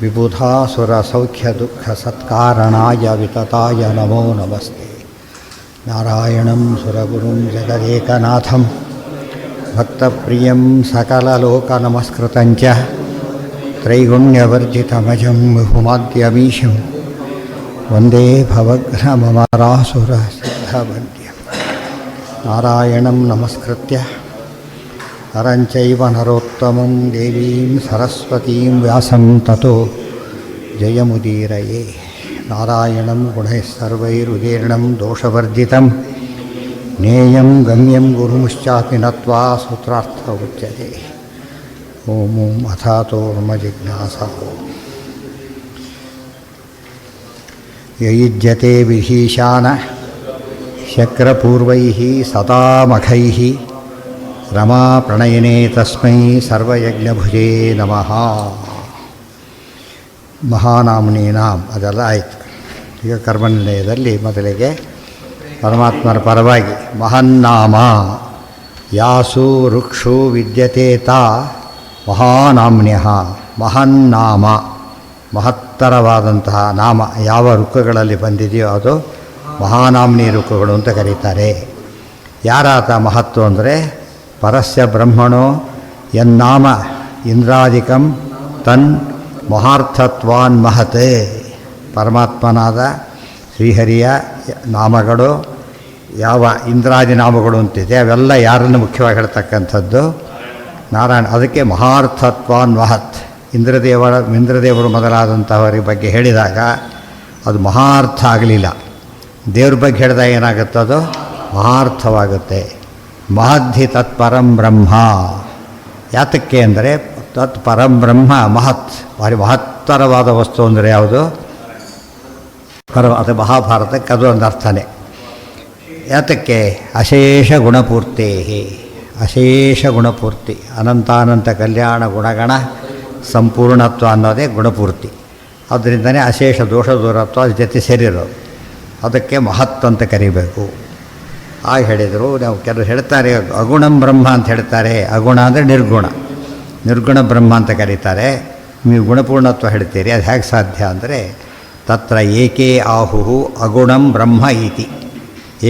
विबुधासुरसौख्यदुःखसत्कारणाय वितताय नमो नमस्ते। नारायणं सुरगुरुं जगदेकनाथं भक्तप्रियं सकललोकनमस्कृतं च त्रैगुण्यवर्जितमजं विभुमाद्यमीशं वन्दे भवघ्नममरासुरसिद्धवन्द्यं। नारायणं नमस्कृत्य नरं चैव नरोत्तमं देवीं सरस्वतीं व्यासं ततो जयमुदीरये। नारायणं गुणैः सर्वैरुदीर्णं दोषवर्जितं ज्ञेयं गम्यं गुरुमुश्चापि नत्वा सूत्रार्थ उच्यते। ॐ अथातोर्मजिज्ञासा ययुज्यते विभीषाण शक्रपूर्वैः सतामखैः रमाप्रणयिने तस्मै सर्वयज्ञभुजे नमः। ಮಹಾನಾಮ್ನೀನಾಂ ಅದೆಲ್ಲ ಆಯಿತು. ಈಗ ಕರ್ಮನಿರ್ಣಯದಲ್ಲಿ ಮೊದಲಿಗೆ ಪರಮಾತ್ಮರ ಪರವಾಗಿ ಮಹನ್ನಾಮ ಯಾಸು ಋಕ್ಷು ವಿದ್ಯತೆ ತಾ ಮಹಾನಾಮ್ನ್ಯಃ. ಮಹನ್ನಾಮ ಮಹತ್ತರವಾದಂತಹ ನಾಮ ಯಾವ ಋಕ್ಕಗಳಲ್ಲಿ ಬಂದಿದೆಯೋ ಅದು ಮಹಾನಾಮ್ನಿ ಋಕ್ಕಗಳು ಅಂತ ಕರೀತಾರೆ. ಯಾರಾತ ಮಹತ್ವ ಅಂದರೆ ಪರಸ್ಯ ಬ್ರಹ್ಮಣೋ ಯನ್ನಾಮ ಇಂದ್ರಾದಿಕಂ ತನ್ ಮಹಾರ್ಥತ್ವಾನ್ ಮಹತೆ. ಪರಮಾತ್ಮನಾದ ಶ್ರೀಹರಿಯ ನಾಮಗಳು ಯಾವ ಇಂದ್ರಾದಿ ನಾಮಗಳು ಅಂತಿದೆ ಅವೆಲ್ಲ ಯಾರನ್ನು ಮುಖ್ಯವಾಗಿ ಹೇಳ್ತಕ್ಕಂಥದ್ದು ನಾರಾಯಣ. ಅದಕ್ಕೆ ಮಹಾರ್ಥತ್ವಾನ್ ಮಹತ್. ಇಂದ್ರದೇವರು ಮೊದಲಾದಂಥವರ ಬಗ್ಗೆ ಹೇಳಿದಾಗ ಅದು ಮಹಾರ್ಥ ಆಗಲಿಲ್ಲ. ದೇವ್ರ ಬಗ್ಗೆ ಹೇಳಿದಾಗ ಏನಾಗುತ್ತದು ಮಹಾರ್ಥವಾಗುತ್ತೆ. ಮಹದ್ಧಿ ತತ್ಪರಂ ಬ್ರಹ್ಮ. ಯಾತಕ್ಕೆ ಅಂದರೆ ತತ್ ಪರಂ ಬ್ರಹ್ಮ ಮಹತ್, ಭಾರಿ ಮಹತ್ತರವಾದ ವಸ್ತು ಅಂದರೆ ಯಾವುದು ಅದು ಮಹಾಭಾರತಕ್ಕೆ ಅದು ಒಂದು ಅರ್ಥನೇ. ಯಾತಕ್ಕೆ ಅಶೇಷ ಗುಣಪೂರ್ತಿ. ಅಶೇಷ ಗುಣಪೂರ್ತಿ ಅನಂತಾನಂತ ಕಲ್ಯಾಣ ಗುಣಗಣ ಸಂಪೂರ್ಣತ್ವ ಅನ್ನೋದೇ ಗುಣಪೂರ್ತಿ. ಅದರಿಂದನೇ ಅಶೇಷ ದೋಷ ದೂರತ್ವ ಅದ್ರ ಜೊತೆ ಸೇರಿರೋದು. ಅದಕ್ಕೆ ಮಹತ್ ಅಂತ ಕರಿಬೇಕು. ಆಗ ಹೇಳಿದರು. ನಾವು ಕೆಲವರು ಹೇಳ್ತಾರೆ ಅಗುಣಂ ಬ್ರಹ್ಮ ಅಂತ ಹೇಳ್ತಾರೆ. ಅಗುಣ ಅಂದರೆ ನಿರ್ಗುಣ, ನಿರ್ಗುಣ ಬ್ರಹ್ಮ ಅಂತ ಕರೀತಾರೆ. ನೀವು ಗುಣಪೂರ್ಣತ್ವ ಹೇಳ್ತೀರಿ, ಅದು ಹೇಗೆ ಸಾಧ್ಯ ಅಂದರೆ ತತ್ರ ಏಕೆ ಆಹುಹು ಅಗುಣಂ ಬ್ರಹ್ಮ ಇತಿ.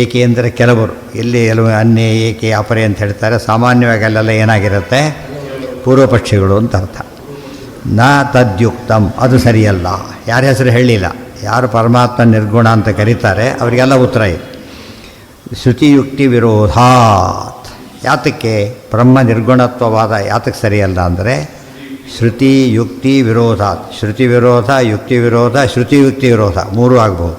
ಏಕೆ ಅಂದರೆ ಕೆಲವರು ಇಲ್ಲಿ ಅನ್ಯ ಏಕೆ ಅಪರೆ ಅಂತ ಹೇಳ್ತಾರೆ. ಸಾಮಾನ್ಯವಾಗಿ ಅಲ್ಲೆಲ್ಲ ಏನಾಗಿರುತ್ತೆ ಪೂರ್ವಪಕ್ಷಿಗಳು ಅಂತ ಅರ್ಥ. ನ ತದ್ಯುಕ್ತಂ ಅದು ಸರಿಯಲ್ಲ. ಯಾರ ಹೆಸರು ಹೇಳಿಲ್ಲ. ಯಾರು ಪರಮಾತ್ಮ ನಿರ್ಗುಣ ಅಂತ ಕರೀತಾರೆ ಅವರಿಗೆಲ್ಲ ಉತ್ತರ ಇದೆ. ಶ್ರುತಿಯುಕ್ತಿ ವಿರೋಧಾತ್. ಯಾತಕ್ಕೆ ಬ್ರಹ್ಮ ನಿರ್ಗುಣತ್ವವಾದ ಯಾತಕ್ಕೆ ಸರಿಯಲ್ಲ ಅಂದರೆ ಶ್ರುತಿ ಯುಕ್ತಿ ವಿರೋಧಾತ್. ಶ್ರುತಿ ವಿರೋಧ, ಯುಕ್ತಿ ವಿರೋಧ, ಶ್ರುತಿಯುಕ್ತಿ ವಿರೋಧ ಮೂರೂ ಆಗ್ಬೋದು.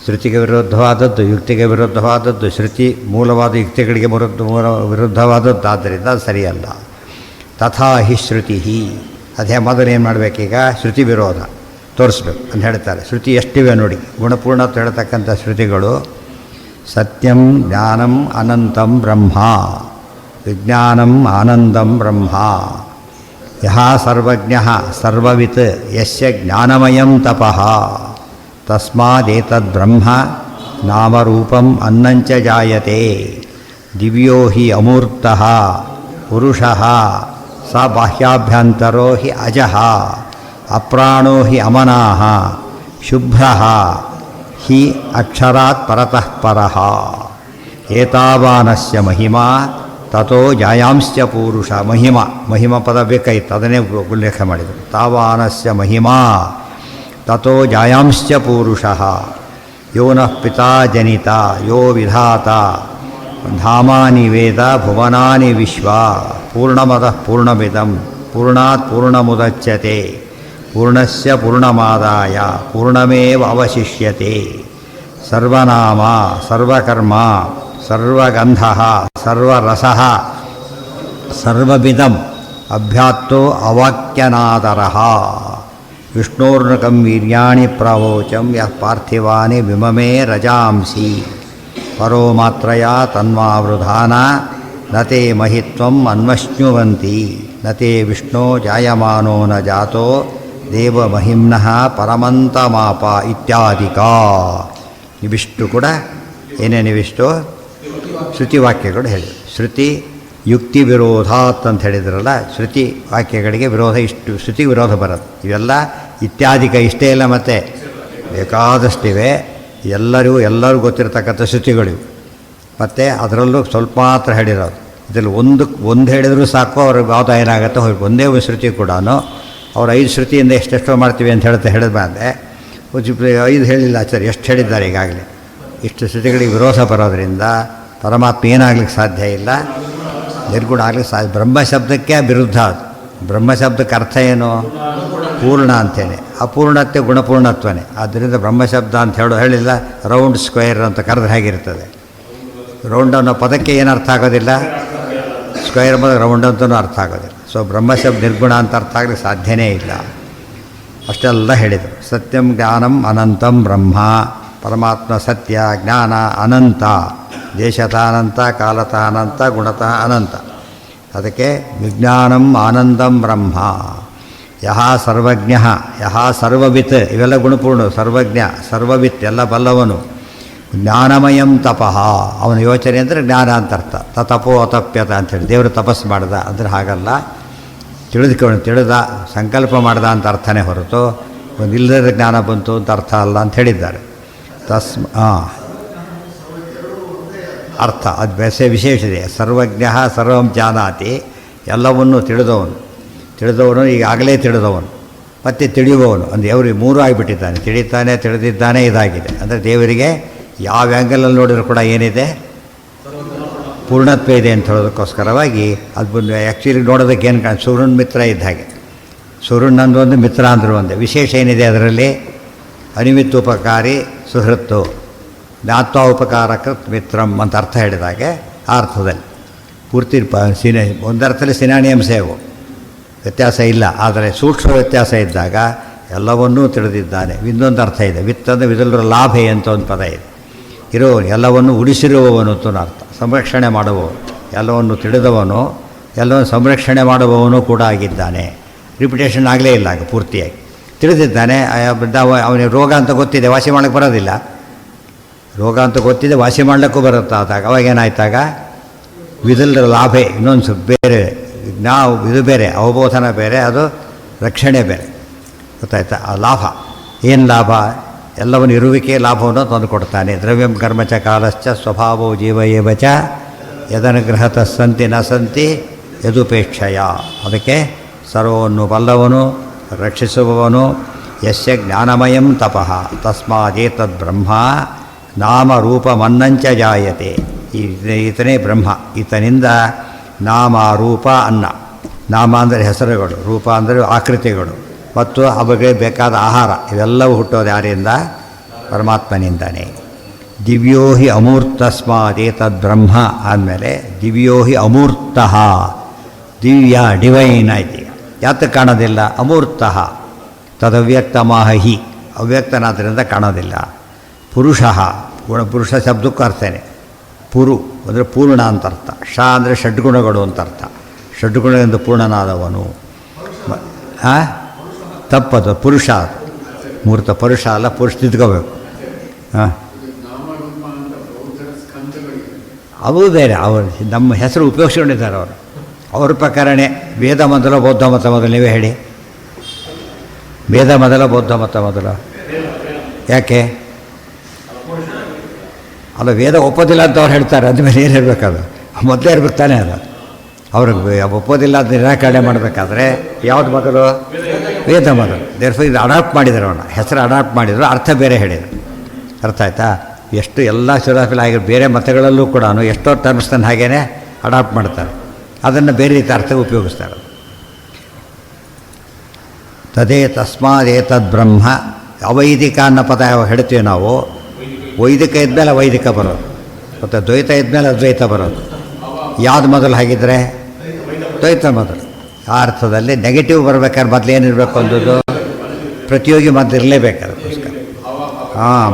ಶ್ರುತಿಗೆ ವಿರುದ್ಧವಾದದ್ದು, ಯುಕ್ತಿಗೆ ವಿರುದ್ಧವಾದದ್ದು, ಶ್ರುತಿ ಮೂಲವಾದ ಯುಕ್ತಿಗಳಿಗೆ ವಿರುದ್ಧವಾದದ್ದು. ಆದ್ದರಿಂದ ಅದು ಸರಿಯಲ್ಲ. ತಥಾ ಹಿ ಶ್ರುತಿ. ಅದೇ ಮೊದಲು ಏನು ಮಾಡಬೇಕೀಗ ಶ್ರುತಿ ವಿರೋಧ ತೋರಿಸ್ಬೇಕು ಅಂತ ಹೇಳ್ತಾರೆ. ಶ್ರುತಿ ಎಷ್ಟಿವೆ ನೋಡಿ. ಗುಣಪೂರ್ಣತ್ವ ಹೇಳ್ತಕ್ಕಂಥ ಶ್ರುತಿಗಳು ಸತ್ಯಂ ಜ್ಞಾನಂ ಅನಂತಂ ಬ್ರಹ್ಮ, ವಿಜ್ಞಾನಂ ಆನಂದಂ ಬ್ರಹ್ಮ, ಯಹ ಸರ್ವಜ್ಞಃ ಸರ್ವವಿತ್ ಯಸ್ಯ ಜ್ಞಾನಮಯಂ ತಪಃ ತಸ್ಮಾದೇತದ್ ಬ್ರಹ್ಮ ನಾಮರೂಪಂ ಅನ್ನಂಚ ಜಾಯತೆ. ದಿವ್ಯೋ ಹಿ ಅಮೂರ್ತಃ ಪುರುಷಃ ಸ ಬಾಹ್ಯಾಭ್ಯಂತರೋ ಹಿ ಅಜಃ ಅಪ್ರಾಣೋ ಹಿ ಅಮನಾಃ ಶುಭ್ರಃ ಹಿ ಅಕ್ಷರಾತ್ ಪರತಃ ಪರಃ. ಏತಾವಾನಸ್ಯ ಮಹಿಮಾ ತಥೋ ಜಾಯಾಂಶ್ಚ ಪೂರುಷ. ಮಹಿಮ ಪದ ಬೇಕಾಯಿತು, ಅದನ್ನೇ ಉಲ್ಲೇಖ ಮಾಡಿದರು. ತಾವಾನಸ್ಯ ಮಹಿಮಾ ತಥೋ ಜಾಯಾಂಶ್ಚ ಪೂರುಷಃ ಯೋ ನಃ ಪಿತಾ ಜನಿತ ಯೋ ವಿಧಾತ ಧಾಮಾನಿ ವೇದ ಭುವನಾನಿ ವಿಶ್ವ. ಪೂರ್ಣಮದಃ ಪೂರ್ಣಮಿದಂ ಪೂರ್ಣಾತ್ ಪೂರ್ಣಮುದಚ್ಯತೆ ಪೂರ್ಣಸ್ಯ ಪೂರ್ಣಮಾದಾಯ ಪೂರ್ಣಮೇವ ಅವಶಿಷ್ಯತೆ. ಸರ್ವನಾಮ ಸರ್ವಕರ್ಮ ಸರ್ವಗಂಧಃ ಸರ್ವರಸಃ ಸರ್ವವಿಧಂ ಅಭ್ಯಾತ್ತೋ ಅವಾಕ್ಯನಾದರಃ. ವಿಷ್ಣೋರ್ನಕಂ ವೀರ್ಯಾಣಿ ಪ್ರವೋಚಂ ಯಃ ಪಾರ್ಥಿವಾನಿ ವಿಮಮೇ ರಜಾಂಸಿ. ಪರೋ ಮಾತ್ರಯ ತನ್ವಾವೃಧಾನ ನತೆ ಮಹಿತ್ವಂ ಅನ್ವಶ್ನುವಂತಿ. ನತೆ ವಿಷ್ಣೋ ಜಾಯಮಾನೋ ನ ಜಾತೋ ದೇವಮಹಿಮ್ನಃ ಪರಮಂತಮಾಪ ಇತ್ಯಾದಿಕ. ಇವಿಷ್ಟು ಕೂಡ ಏನೇನಿವಿಷ್ಟು ಶ್ರುತಿವಾಕ್ಯಗಳು ಹೇಳಿ. ಶ್ರುತಿ ಯುಕ್ತಿ ವಿರೋಧಾತ್ ಅಂತ ಹೇಳಿದ್ರಲ್ಲ, ಶ್ರುತಿ ವಾಕ್ಯಗಳಿಗೆ ವಿರೋಧ, ಇಷ್ಟು ಶ್ರುತಿ ವಿರೋಧ ಬರೋದು. ಇವೆಲ್ಲ ಇತ್ಯಾದಿಕ ಇಷ್ಟೇ ಇಲ್ಲ, ಮತ್ತು ಬೇಕಾದಷ್ಟಿವೆ. ಎಲ್ಲರಿಗೂ ಗೊತ್ತಿರತಕ್ಕಂಥ ಶ್ರುತಿಗಳಿವೆ. ಮತ್ತು ಅದರಲ್ಲೂ ಸ್ವಲ್ಪ ಮಾತ್ರ ಹೇಳಿರೋದು. ಇದರಲ್ಲಿ ಒಂದು ಹೇಳಿದರೂ ಸಾಕು, ಅವ್ರಿಗೆ ಯಾವುದು ಏನಾಗುತ್ತೆ ಹೋಗಿ ಒಂದೇ ಒಂದು ಶ್ರುತಿ ಕೂಡ ಅವ್ರು 5 ಶ್ರುತಿಯಿಂದ ಎಷ್ಟೆಷ್ಟೋ ಮಾಡ್ತೀವಿ ಅಂತ ಹೇಳಿದ ಮೇಲೆ 5 ಹೇಳಿಲ್ಲ ಆಚಾರ್ಯ, ಎಷ್ಟು ಹೇಳಿದ್ದಾರೆ ಈಗಾಗಲೇ. ಇಷ್ಟು ಶ್ರುತಿಗಳಿಗೆ ವಿರೋಧ ಬರೋದರಿಂದ ಪರಮಾತ್ಮ ಏನಾಗ್ಲಿಕ್ಕೆ ಸಾಧ್ಯ ಇಲ್ಲ, ನಿರ್ಗುಣ ಆಗ್ಲಿಕ್ಕೆ ಸಾಧ್ಯ. ಬ್ರಹ್ಮಶಬ್ದಕ್ಕೆ ವಿರುದ್ಧ ಅದು. ಬ್ರಹ್ಮಶಬ್ದಕ್ಕೆ ಅರ್ಥ ಏನು? ಪೂರ್ಣ ಅಂತೇನೆ. ಅಪೂರ್ಣತೆ ಗುಣಪೂರ್ಣತ್ವನೇ. ಆದ್ದರಿಂದ ಬ್ರಹ್ಮಶಬ್ದ ಅಂತ ಹೇಳಿಲ್ಲ. ರೌಂಡ್ ಸ್ಕ್ವೇರ್ ಅಂತ ಕರೆದ್ರೆ ಹೇಗಿರ್ತದೆ? ರೌಂಡ್ ಅನ್ನೋ ಪದಕ್ಕೆ ಏನು ಅರ್ಥ ಆಗೋದಿಲ್ಲ, ಸ್ಕ್ವೇರ್ ಮತ್ತು ರೌಂಡ್ ಅಂತಲೂ ಅರ್ಥ ಆಗೋದಿಲ್ಲ. ಸೊ ಬ್ರಹ್ಮಶಬ್ದ ನಿರ್ಗುಣ ಅಂತ ಅರ್ಥ ಆಗಲಿಕ್ಕೆ ಸಾಧ್ಯನೇ ಇಲ್ಲ. ಅಷ್ಟೆಲ್ಲ ಹೇಳಿದರು. ಸತ್ಯಂ ಜ್ಞಾನಂ ಅನಂತಂ ಬ್ರಹ್ಮ. ಪರಮಾತ್ಮ ಸತ್ಯ, ಜ್ಞಾನ ಅನಂತ, ದೇಶತಃ ಅನಂತ, ಕಾಲತಃ ಅನಂತ, ಗುಣತಃ ಅನಂತ. ಅದಕ್ಕೆ ವಿಜ್ಞಾನಂ ಆನಂದಂ ಬ್ರಹ್ಮ. ಯಹ ಸರ್ವಜ್ಞ, ಯಹ ಸರ್ವವಿತ್, ಇವೆಲ್ಲ ಗುಣಪೂರ್ಣ. ಸರ್ವಜ್ಞ, ಸರ್ವವಿತ್, ಎಲ್ಲ ಬಲ್ಲವನು. ಜ್ಞಾನಮಯಂ ತಪಃ, ಅವನ ಯೋಚನೆ ಅಂದರೆ ಜ್ಞಾನ ಅಂತ ಅರ್ಥ. ತಪೋ ಅತಪ್ಯತ ಅಂಥೇಳಿ ದೇವರು ತಪಸ್ಸು ಮಾಡ್ದ ಅಂದರೆ ಹಾಗಲ್ಲ, ತಿಳಿದ ಸಂಕಲ್ಪ ಮಾಡ್ದ ಅಂತ ಅರ್ಥನೇ ಹೊರತು ಒಂದು ಇಲ್ಲದ ಜ್ಞಾನ ಬಂತು ಅಂತ ಅರ್ಥ ಅಲ್ಲ ಅಂತ ಹೇಳಿದ್ದಾರೆ. ಅರ್ಥ ಅದು ವಿಶೇಷ ಇದೆ. ಸರ್ವಜ್ಞ ಸರ್ವಂ ಜಾನಾತಿ, ಎಲ್ಲವನ್ನೂ ತಿಳಿದವನು ಈಗಾಗಲೇ ತಿಳಿದವನು ಮತ್ತು ತಿಳಿಯುವವನು ಅಂದರೆ ದೇವರಿಗೆ 3 ಆಗಿಬಿಟ್ಟಿದ್ದಾನೆ. ತಿಳಿತಾನೆ, ತಿಳಿದಿದ್ದಾನೆ, ಇದಾಗಿದೆ. ಅಂದರೆ ದೇವರಿಗೆ ಯಾವ ಆ್ಯಂಗಲಲ್ಲಿ ನೋಡಿದರೂ ಕೂಡ ಏನಿದೆ, ಪೂರ್ಣತ್ವ ಇದೆ ಅಂತ ಹೇಳೋದಕ್ಕೋಸ್ಕರವಾಗಿ ಅದು ಆ್ಯಕ್ಚುಲಿ ನೋಡೋದಕ್ಕೆ ಏನು ಸೂರ್ಯನ ಮಿತ್ರ ಇದ್ದ ಹಾಗೆ. ಸೂರ್ಯನಂದು ಒಂದು, ಮಿತ್ರ ಅಂದರೂ ಒಂದೇ. ವಿಶೇಷ ಏನಿದೆ ಅದರಲ್ಲಿ? ಅನಿಮಿತ್ತೋಪಕಾರಿ ಸುಹೃತ್ತು, ಜ್ಞಾತ್ವ ಉಪಕಾರಕೃತ್ ಮಿತ್ರಂ ಅಂತ ಅರ್ಥ ಹೇಳಿದಾಗೆ ಆ ಅರ್ಥದಲ್ಲಿ ಪೂರ್ತಿ ಒಂದರ್ಥದಲ್ಲಿ ಸಿನಾನಿಯಂಸೇವು ವ್ಯತ್ಯಾಸ ಇಲ್ಲ. ಆದರೆ ಸೂಕ್ಷ್ಮ ವ್ಯತ್ಯಾಸ ಇದ್ದಾಗ ಎಲ್ಲವನ್ನೂ ತಿಳಿದಿದ್ದಾನೆ. ಇನ್ನೊಂದು ಅರ್ಥ ಇದೆ, ವಿತ್ತಂದರೆ ವಿದಲ್ರ ಲಾಭೆ ಅಂತ ಒಂದು ಪದ ಇದೆ. ಇರುವವನು, ಎಲ್ಲವನ್ನು ಉಳಿಸಿರುವವನು ಅಂತ ಅರ್ಥ. ಸಂರಕ್ಷಣೆ ಮಾಡುವವನು, ಎಲ್ಲವನ್ನು ತಿಳಿದವನು, ಎಲ್ಲವನ್ನು ಸಂರಕ್ಷಣೆ ಮಾಡುವವನು ಕೂಡ ಆಗಿದ್ದಾನೆ. ರಿಪಿಟೇಷನ್ ಆಗಲೇ ಇಲ್ಲ ಆಗ ಪೂರ್ತಿಯಾಗಿ ತಿಳಿದಿದ್ದಾನೆ. ಅವನಿಗೆ ರೋಗ ಅಂತ ಗೊತ್ತಿದೆ, ವಾಸಿ ಮಾಡೋಕ್ಕೆ ಬರೋದಿಲ್ಲ. ರೋಗ ಅಂತ ಗೊತ್ತಿದೆ, ವಾಸಿ ಮಾಡಲಿಕ್ಕೂ ಬರುತ್ತಾ ಆದಾಗ ಅವಾಗೇನಾಯ್ತಾಗ ವಿದಲ್ರ ಲಾಭೆ, ಇನ್ನೊಂದು ಬೇರೆ ನಾವು ಇದು ಬೇರೆ, ಅವಬೋಧನ ಬೇರೆ, ಅದು ರಕ್ಷಣೆ ಬೇರೆ. ಗೊತ್ತಾಯ್ತಾ? ಆ ಲಾಭ ಏನು ಲಾಭ? ಎಲ್ಲವನ್ನು ಇರುವಿಕೆ ಲಾಭವನ್ನು ತಂದು ಕೊಡ್ತಾನೆ. ದ್ರವ್ಯಂ ಕರ್ಮಚ ಕಾಲಶ್ಚ ಸ್ವಭಾವೋ ಜೀವ ಏವ ಚ ಯದನುಗ್ರಹತ ಸಂತಿ ನ ಸಂತಿ ಯದುಪೇಕ್ಷಯ. ಅದಕ್ಕೆ ಸರ್ವವನ್ನು ಬಲ್ಲವನು, ರಕ್ಷಿಸುವವನು. ಯಸ್ಯ ಜ್ಞಾನಮಯಂ ತಪಃ ತಸ್ಮಾದೇತದ್ ಬ್ರಹ್ಮ ನಾಮ ರೂಪ ಮನ್ನಂಚ ಜಾಯತೆ. ಈತನೇ ಬ್ರಹ್ಮ. ಈತನಿಂದ ನಾಮ, ರೂಪ, ಅನ್ನ. ನಾಮ ಅಂದರೆ ಹೆಸರುಗಳು, ರೂಪ ಅಂದರೆ ಆಕೃತಿಗಳು, ಮತ್ತು ಅವುಗಳಿಗೆ ಬೇಕಾದ ಆಹಾರ. ಇವೆಲ್ಲವೂ ಹುಟ್ಟೋದು ಯಾರಿಂದ? ಪರಮಾತ್ಮನಿಂದಾನೆ. ದಿವ್ಯೋ ಹಿ ಅಮೂರ್ತಸ್ಮಾದೇತದ್ ಬ್ರಹ್ಮ ಆದಮೇಲೆ ದಿವ್ಯೋ ಹಿ ಅಮೂರ್ತಃ, ದಿವ್ಯ ಡಿವೈನ್ ಆಯ್ತು. ಯಾತಕ್ಕೆ ಕಾಣೋದಿಲ್ಲ? ಅಮೂರ್ತಃ ತದವ್ಯಕ್ತಮಾಹ ಹಿ, ಅವ್ಯಕ್ತನಾದ್ದರಿಂದ ಕಾಣೋದಿಲ್ಲ. ಪುರುಷಃ, ಪುರುಷ ಶಬ್ದಕ್ಕೂ ಅರ್ಥನೇ. ಪುರು ಅಂದರೆ ಪೂರ್ಣ ಅಂತ ಅರ್ಥ. ಷ ಅಂದರೆ ಷಡ್ಗುಣಗಳು ಅಂತ ಅರ್ಥ. ಷಡ್ಗುಣದಿಂದ ಪೂರ್ಣನಾದವನು. ತಪ್ಪದು, ಪುರುಷ. ಮೂರ್ತ ಪುರುಷ ಅಲ್ಲ, ಪುರುಷ ತಿದ್ಕೋಬೇಕು. ಅವು ಬೇರೆ. ಅವರು ನಮ್ಮ ಹೆಸರು ಉಪಯೋಗಿಸ್ಕೊಂಡಿದ್ದಾರೆ. ಅವ್ರ ಪ್ರಕಾರನೇ ವೇದ ಮೊದಲ, ಬೌದ್ಧ ಮತ ಮೊದಲು. ನೀವೇ ಹೇಳಿ, ವೇದ ಮೊದಲ, ಬೌದ್ಧ ಮತ ಮೊದಲು? ಯಾಕೆ ಅಲ್ಲ, ವೇದ ಒಪ್ಪೋದಿಲ್ಲ ಅಂತ ಅವ್ರು ಹೇಳ್ತಾರೆ. ಅಂದಮೇಲೆ ಏನು ಇರಬೇಕದು? ಮೊದಲೇ ಇರ್ಬೇಕು ತಾನೇ ಅದು. ಅವ್ರಿಗೆ ಒಪ್ಪೋದಿಲ್ಲ ಅಂತ ನಿರಾಕರಣೆ ಮಾಡಬೇಕಾದ್ರೆ ಯಾವುದು ಮೊದಲು? ವೇದ ಮೊದಲು. ದೇರ್ಫೋರ್ ಇದು ಅಡಾಪ್ಟ್ ಮಾಡಿದ್ರು, ಅವನ್ನ ಹೆಸರು ಅಡಾಪ್ಟ್ ಮಾಡಿದರು, ಅರ್ಥ ಬೇರೆ ಹೇಳಿದರು. ಅರ್ಥ ಆಯ್ತಾ? ಎಷ್ಟು ಎಲ್ಲ ಫಿಲಾಸಫಿ ಆಗಿ ಬೇರೆ ಮತಗಳಲ್ಲೂ ಕೂಡ ಎಷ್ಟೋ ಟರ್ಮ್ಸ್ನ ಹಾಗೇ ಅಡಾಪ್ಟ್ ಮಾಡ್ತಾರೆ. ಅದನ್ನು ಬೇರೆ ರೀತಿ ಅರ್ಥ ಉಪಯೋಗಿಸ್ತಾರೆ. ತದೇ ತಸ್ಮಾದೇತದ್ ಬ್ರಹ್ಮ. ಅವೈದಿಕ ಅನ್ನೋ ಪದ ಯಾವ ಹೇಳ್ತೀವಿ ನಾವು? ವೈದಿಕ ಇದ್ಮೇಲೆ ವೈದಿಕ ಬರೋದು, ಮತ್ತು ದ್ವೈತ ಇದ್ಮೇಲೆ ಅದ್ವೈತ ಬರೋದು. ಯಾವುದು ಮೊದಲು ಹಾಗಿದ್ರೆ? ದ್ವೈತ ಮೊದಲು. ಆ ಅರ್ಥದಲ್ಲಿ ನೆಗೆಟಿವ್ ಬರಬೇಕಾದ್ರೆ ಮೊದಲು ಏನಿರಬೇಕು ಅಂದದ್ದು? ಪ್ರತಿಯೋಗಿ ಮೊದಲು ಇರಲೇಬೇಕು. ಅದಕ್ಕೋಸ್ಕರ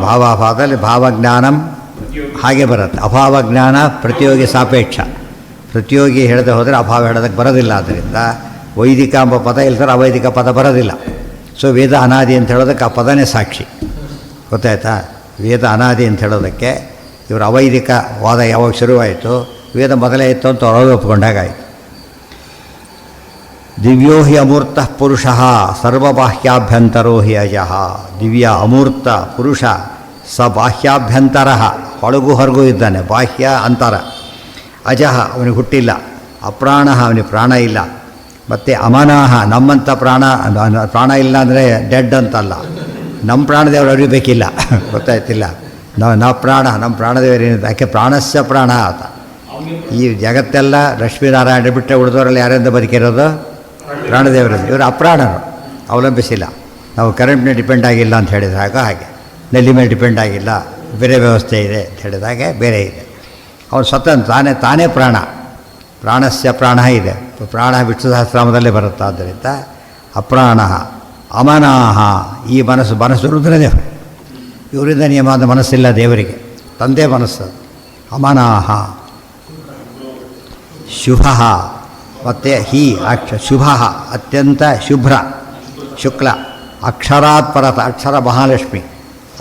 ಭಾವಾಭಾವದಲ್ಲಿ ಭಾವಜ್ಞಾನಂ ಹಾಗೆ ಬರುತ್ತೆ. ಅಭಾವಜ್ಞಾನ ಪ್ರತಿಯೋಗಿ ಸಾಪೇಕ್ಷ. ಪ್ರತಿಯೋಗಿ ಹೇಳದೆ ಹೋದರೆ ಅಭಾವ ಹೇಳೋದಕ್ಕೆ ಬರೋದಿಲ್ಲ. ಆದ್ದರಿಂದ ವೈದಿಕ ಎಂಬ ಪದ ಇಲ್ತಾರೆ, ಅವೈದಿಕ ಪದ ಬರೋದಿಲ್ಲ. ಸೊ ವೇದ ಅನಾದಿ ಅಂತ ಹೇಳೋದಕ್ಕೆ ಆ ಪದನೇ ಸಾಕ್ಷಿ. ಗೊತ್ತಾಯ್ತಾ? ವೇದ ಅನಾದಿ ಅಂತ ಹೇಳೋದಕ್ಕೆ ಇವರ ಅವೈದಿಕ ವಾದ ಯಾವಾಗ ಶುರುವಾಯಿತು, ವೇದ ಮೊದಲೇ ಇತ್ತು ಅಂತ ಅವರು ಒಪ್ಕೊಂಡಾಗಾಯಿತು. ದಿವ್ಯೋ ಹಿ ಅಮೂರ್ತ ಪುರುಷ ಸರ್ವಬಾಹ್ಯಾಭ್ಯಂತರೋ ಹಿ ಅಜಃ. ದಿವ್ಯ ಅಮೂರ್ತ ಪುರುಷ ಸ ಬಾಹ್ಯಾಭ್ಯಂತರ, ಹೊಳಗು ಹೊರಗೂ ಇದ್ದಾನೆ, ಬಾಹ್ಯ ಅಂತರ. ಅಜಃ, ಅವನಿಗೆ ಹುಟ್ಟಿಲ್ಲ. ಅಪ್ರಾಣ, ಅವನಿಗೆ ಪ್ರಾಣ ಇಲ್ಲ. ಮತ್ತು ಅಮನಾಹ, ನಮ್ಮಂಥ ಪ್ರಾಣ ಇಲ್ಲ ಅಂದರೆ ಡೆಡ್ ಅಂತಲ್ಲ. ನಮ್ಮ ಪ್ರಾಣದೇವರು ಅರಿಬೇಕಿಲ್ಲ, ಗೊತ್ತಾಯ್ತಿಲ್ಲ. ನಾವು ಪ್ರಾಣ, ನಮ್ಮ ಪ್ರಾಣದೇವರೇನಿದೆ, ಯಾಕೆ ಪ್ರಾಣಸ್ಯ ಪ್ರಾಣ ಆತ. ಈ ಜಗತ್ತೆಲ್ಲ ಲಕ್ಷ್ಮೀನಾರಾಯಣ ಬಿಟ್ಟರೆ ಉಳಿದವರಲ್ಲಿ ಯಾರಿಂದ ಬದುಕಿರೋದು? ಪ್ರಾಣದೇವರಲ್ಲಿ. ಇವರು ಅಪ್ರಾಣರು, ಅವಲಂಬಿಸಿಲ್ಲ. ನಾವು ಕರೆಂಟ್ ಮೇಲೆ ಡಿಪೆಂಡ್ ಆಗಿಲ್ಲ ಅಂತ ಹೇಳಿದಾಗ ಹಾಗೆ, ನೆಲ್ಲಿ ಮೇಲೆ ಡಿಪೆಂಡ್ ಆಗಿಲ್ಲ, ಬೇರೆ ವ್ಯವಸ್ಥೆ ಇದೆ ಅಂತ ಹೇಳಿದಾಗೆ ಬೇರೆ ಇದೆ. ಅವನು ಸ್ವತಂತ್ರ, ತಾನೇ ಪ್ರಾಣ. ಪ್ರಾಣಸ್ಯ ಪ್ರಾಣ ಇದೆ. ಪ್ರಾಣ ವಿಷ್ಣು ಸಹಸ್ರನಾಮದಲ್ಲೇ ಬರುತ್ತೆ. ಆದ್ದರಿಂದ ಅಪ್ರಾಣ ಅಮನಾಹ. ಈ ಮನಸ್ಸು ರುದ್ರದೇವರು, ಇವರಿಂದ ನಿಯಮವಾದ ಮನಸ್ಸಿಲ್ಲ ದೇವರಿಗೆ, ತಂದೆ ಮನಸ್ಸು. ಅಮನಾಹ ಶುಭ. ಮತ್ತು ಹಿ ಶುಭ, ಅತ್ಯಂತ ಶುಭ್ರ, ಶುಕ್ಲ. ಅಕ್ಷರಾತ್ ಪರತ, ಅಕ್ಷರ ಮಹಾಲಕ್ಷ್ಮಿ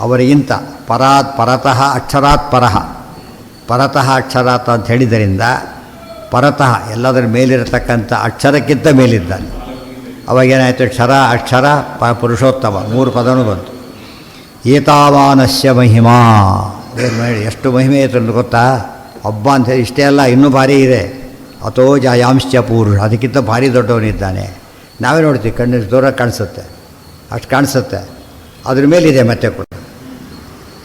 ಅವರಿಗಿಂತ. ಪರತಃ ಅಕ್ಷರಾತ್ ಪರಃ, ಪರತಃ ಅಕ್ಷರಾತ್ ಅಂತ ಹೇಳಿದ್ದರಿಂದ ಪರತಃ ಎಲ್ಲದರ ಮೇಲಿರತಕ್ಕಂಥ ಅಕ್ಷರಕ್ಕಿಂತ ಮೇಲಿದ್ದಾನೆ. ಅವಾಗೇನಾಯಿತು? ಅಕ್ಷರ ಪುರುಷೋತ್ತಮ, 3 ಪದನೂ ಬಂತು. ಏತಾವಾನಸ್ಯ ಮಹಿಮಾ. ಎಷ್ಟು ಮಹಿಮೆ ಇತ್ತು ಅಂತ ಗೊತ್ತಾ? ಹಬ್ಬ ಅಂತ ಹೇಳಿ ಇಷ್ಟೇ ಅಲ್ಲ, ಇನ್ನೂ ಭಾರಿ ಇದೆ. ಅಥೋ ಜಾಯಾಂಶ್ಚ ಪೂರ್ಣ, ಅದಕ್ಕಿಂತ ಭಾರಿ ದೊಡ್ಡವನಿದ್ದಾನೆ. ನಾವೇ ನೋಡ್ತೀವಿ, ಕಣ್ಣು ದೂರ ಕಾಣಿಸುತ್ತೆ, ಅಷ್ಟು ಕಾಣಿಸುತ್ತೆ. ಅದ್ರ ಮೇಲಿದೆ ಮತ್ತೆ ಕೂಡ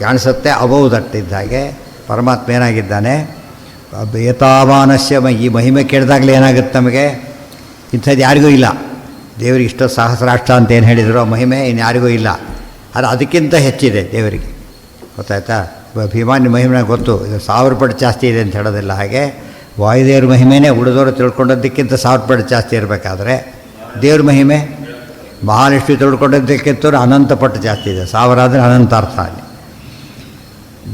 ಕಾಣಿಸುತ್ತೆ. ಅಬೌದಟ್ಟಿದ್ದ ಹಾಗೆ ಪರಮಾತ್ಮ ಏನಾಗಿದ್ದಾನೆ? ಏತಾವಾನಸ್ಯ. ಈ ಮಹಿಮೆ ಕೇಳಿದಾಗಲೇ ಏನಾಗುತ್ತೆ ನಮಗೆ? ಇಂಥದ್ದು ಯಾರಿಗೂ ಇಲ್ಲ. ದೇವರಿಗೆ ಇಷ್ಟು ಸಹಸ್ರಾಷ್ಟ ಅಂತ ಏನು ಹೇಳಿದ್ರು, ಆ ಮಹಿಮೆ ಇನ್ನು ಯಾರಿಗೂ ಇಲ್ಲ. ಆದರೆ ಅದಕ್ಕಿಂತ ಹೆಚ್ಚಿದೆ ದೇವರಿಗೆ, ಗೊತ್ತಾಯ್ತಾ? ಭೀಮಾನಿ ಮಹಿಮೆ ಗೊತ್ತು, ಇದು 1000 ಪಟ್ಟು ಜಾಸ್ತಿ ಇದೆ ಅಂತ ಹೇಳೋದಿಲ್ಲ. ಹಾಗೆ ವಾಯುದೇವ್ರ ಮಹಿಮೆನೇ ಉಳಿದವರು ತಿಳ್ಕೊಂಡದ್ದಕ್ಕಿಂತ 1000 ಪಟ್ಟು ಜಾಸ್ತಿ ಇರಬೇಕಾದ್ರೆ, ದೇವ್ರ ಮಹಿಮೆ ಮಹಾಲಕ್ಷ್ಮಿ ತಿಳ್ಕೊಂಡದ್ದಕ್ಕಿಂತ ಅನಂತ ಪಟ್ಟು ಜಾಸ್ತಿ ಇದೆ. 1000 ಆದರೆ ಅನಂತ ಅರ್ಥ ಅಲ್ಲಿ.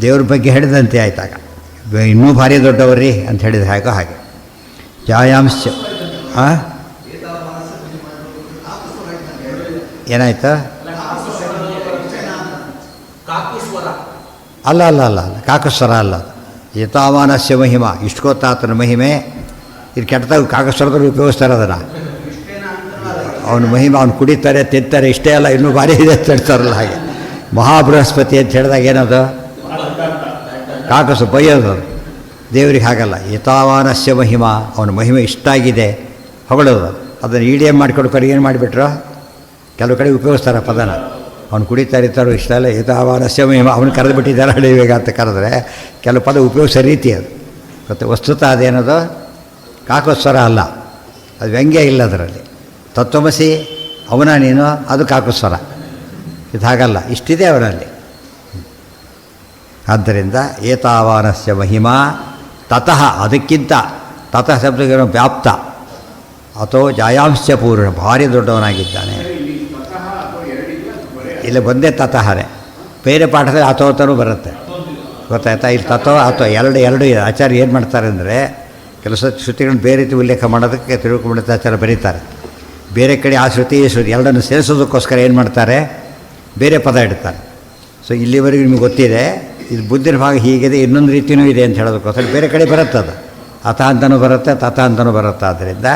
ದೇವ್ರ ಬಗ್ಗೆ ಹೇಳಿದಂತೆ ಆಯ್ತಾಗ, ಇನ್ನೂ ಭಾರಿ ದೊಡ್ಡವರ್ರಿ ಅಂತ ಹೇಳಿದ ಹಾಗೆ ಜಾಯಾಂಶ. ಏನಾಯ್ತು? ಅಲ್ಲ, ಕಾಕಸ್ವರ ಅಲ್ಲ. ಏತಾವಾನಸ್ಯ ಮಹಿಮಾ, ಇಷ್ಟು ಗೊತ್ತಾತನ ಮಹಿಮೆ. ಇದು ಕೆಟ್ಟದಾಗ ಕಾಕಸ್ವರದಲ್ಲಿ ಉಪಯೋಗಿಸ್ತಾರೆ ಅದನ್ನು. ಅವನ ಮಹಿಮೆ, ಅವ್ನು ಕುಡಿತಾರೆ, ತಿಂತಾರೆ, ಇಷ್ಟೇ ಅಲ್ಲ, ಇನ್ನೂ ಭಾರಿ ಇದೆ ಅಂತ ಹೇಳ್ತಾರಲ್ಲ. ಹಾಗೆ ಮಹಾಬೃಹಸ್ಪತಿ ಅಂತ ಹೇಳಿದಾಗ ಏನದು? ಕಾಕಸು ಬೈಯೋದು. ದೇವರಿಗೆ ಹಾಗಲ್ಲ. ಏತಾವಾನಸ್ಯ ಮಹಿಮಾ, ಅವನ ಮಹಿಮೆ ಇಷ್ಟಾಗಿದೆ ಹೊಗಳೋದು. ಅದನ್ನು EDM ಮಾಡಿಕೊಂಡು ಕಡೆ ಏನು ಮಾಡಿಬಿಟ್ರು? ಕೆಲವು ಕಡೆ ಉಪಯೋಗಿಸ್ತಾರೆ ಪದನ. ಅವ್ನು ಕುಡಿತಾ ಇರ್ತಾರೋ ಇಷ್ಟ ಅಲ್ಲ, ಏತಾವಾನಸ್ಯ ಮಹಿಮಾ, ಅವನು ಕರೆದು ಬಿಟ್ಟಿದ್ದಾರೆ ಹಡಿವೇಗ ಅಂತ ಕರೆದ್ರೆ ಕೆಲವು ಪದ ಉಪಯೋಗಿಸೋ ರೀತಿ ಅದು. ಮತ್ತು ವಸ್ತುತಃ ಅದೇನದು ಕಾಕಸ್ವರ ಅಲ್ಲ, ಅದು ವ್ಯಂಗ್ಯ ಇಲ್ಲ ಅದರಲ್ಲಿ. ತತ್ವಮಸಿ ಅವನ ನೀನು, ಅದು ಕಾಕಸ್ವರ. ಇದು ಹಾಗಲ್ಲ, ಇಷ್ಟಿದೆ ಅವರಲ್ಲಿ. ಆದ್ದರಿಂದ ಏತಾವಾನಸ್ಯ ಮಹಿಮಾ ತತಃ, ಅದಕ್ಕಿಂತ ತತಃ ಶಬ್ದಕ್ಕೆ ವ್ಯಾಪ್ತ. ಅಥೋ ಜಾಯಾಂಶ ಪೂರ್ಣ, ಭಾರಿ ದೊಡ್ಡವನಾಗಿದ್ದಾನೆ. ಇಲ್ಲಿ ಬಂದೇ ತತಃನೇ. ಬೇರೆ ಪಾಠದಲ್ಲಿ ಅಥೋತನೂ ಬರುತ್ತೆ, ಗೊತ್ತಾಯ್ತಾ? ಇಲ್ಲಿ ತಥೋ ಅಥೋ ಎರಡು ಇದೆ. ಆಚಾರ್ಯ ಏನು ಮಾಡ್ತಾರೆ ಅಂದರೆ, ಕೆಲಸ ಶ್ರುತಿಗಳನ್ನು ಬೇರೆ ರೀತಿ ಉಲ್ಲೇಖ ಮಾಡೋದಕ್ಕೆ ತಿರುಗುಮಣಿತಾಚಾರ್ಯ ಬರೀತಾರೆ. ಬೇರೆ ಕಡೆ ಆ ಶ್ರುತಿ ಎರಡನ್ನು ಸೇರಿಸೋದಕ್ಕೋಸ್ಕರ ಏನು ಮಾಡ್ತಾರೆ? ಬೇರೆ ಪದ ಇಡ್ತಾರೆ. ಸೊ ಇಲ್ಲಿವರೆಗೂ ನಿಮಗೆ ಗೊತ್ತಿದೆ, ಇದು ಬುದ್ಧಿನ ಭಾಗ ಹೀಗಿದೆ, ಇನ್ನೊಂದು ರೀತಿಯೂ ಇದೆ ಅಂತ ಹೇಳೋದಕ್ಕೋಸ್ಕರ ಬೇರೆ ಕಡೆ ಬರುತ್ತೆ. ಅದು ಅಥ ಅಂತಲೂ ಬರುತ್ತೆ, ತಥ ಅಂತಲೂ ಬರುತ್ತೆ. ಆದ್ದರಿಂದ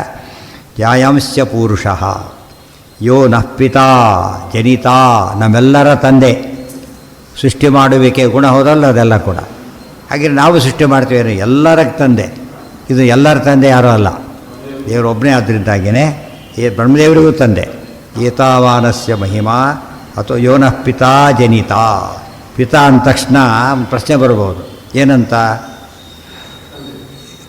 ಧ್ಯಾಯಾಂಶ ಪೂರುಷಃ ಯೋ ನಃ ಪಿತಾ ಜನಿತಾ, ನಮ್ಮೆಲ್ಲರ ತಂದೆ. ಸೃಷ್ಟಿ ಮಾಡುವಿಕೆ ಗುಣ ಹೋದಲ್ಲ ಅದೆಲ್ಲ ಕೂಡ. ಹಾಗೆ ನಾವು ಸೃಷ್ಟಿ ಮಾಡ್ತೀವಿ, ಎಲ್ಲರ ತಂದೆ. ಇದು ಎಲ್ಲರ ತಂದೆ ಯಾರೂ ಅಲ್ಲ, ದೇವರೊಬ್ಬನೇ. ಆದ್ದರಿಂದಾಗಿಯೇ ಬ್ರಹ್ಮದೇವರಿಗೂ ತಂದೆ. ಏತಾವಾನಸ್ಯ ಮಹಿಮಾ ಅಥವಾ ಯೋ ನಃ ಪಿತಾ ಜನಿತಾ. ಪಿತಾ ಅಂದ ತಕ್ಷಣ ಪ್ರಶ್ನೆ ಬರ್ಬೋದು, ಏನಂತ?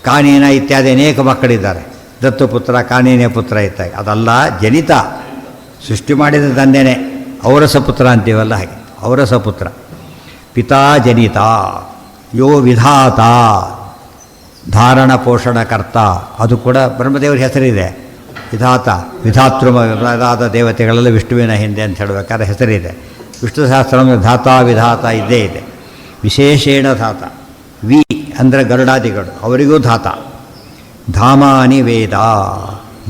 ಕಾನೀನ ಇತ್ಯಾದಿ ಅನೇಕ ಮಕ್ಕಳಿದ್ದಾರೆ, ದತ್ತುಪುತ್ರ, ಕಾನೀನ ಪುತ್ರ ಇತ್ತಾಗ. ಅದಲ್ಲ, ಜನಿತ, ಸೃಷ್ಟಿ ಮಾಡಿದ ತಂದೆನೇ. ಔರಸ ಪುತ್ರ ಅಂತೀವಲ್ಲ, ಹಾಗೆ ಔರಸ ಪುತ್ರ. ಪಿತಾ ಜನಿತ ಯೋ ವಿಧಾತ, ಧಾರಣ ಪೋಷಣಕರ್ತ. ಅದು ಕೂಡ ಬ್ರಹ್ಮದೇವರ ಹೆಸರಿದೆ. ವಿಧಾತ, ವಿಧಾತೃ ದೇವತೆಗಳೆಲ್ಲ ವಿಷ್ಣುವಿನ ಹಿಂದೆ ಅಂತ ಹೇಳಬೇಕಾದ್ರೆ ಹೆಸರಿದೆ. ವಿಷ್ಣು ಸಹಸ್ರ ಧಾತಾ ವಿಧಾತ ಇದ್ದೇ ಇದೆ. ವಿಶೇಷೇಣ ಧಾತ. ವಿ ಅಂದರೆ ಗರುಡಾದಿಗಳು, ಅವರಿಗೂ ಧಾತ. ಧಾಮಾನಿ ವೇದ,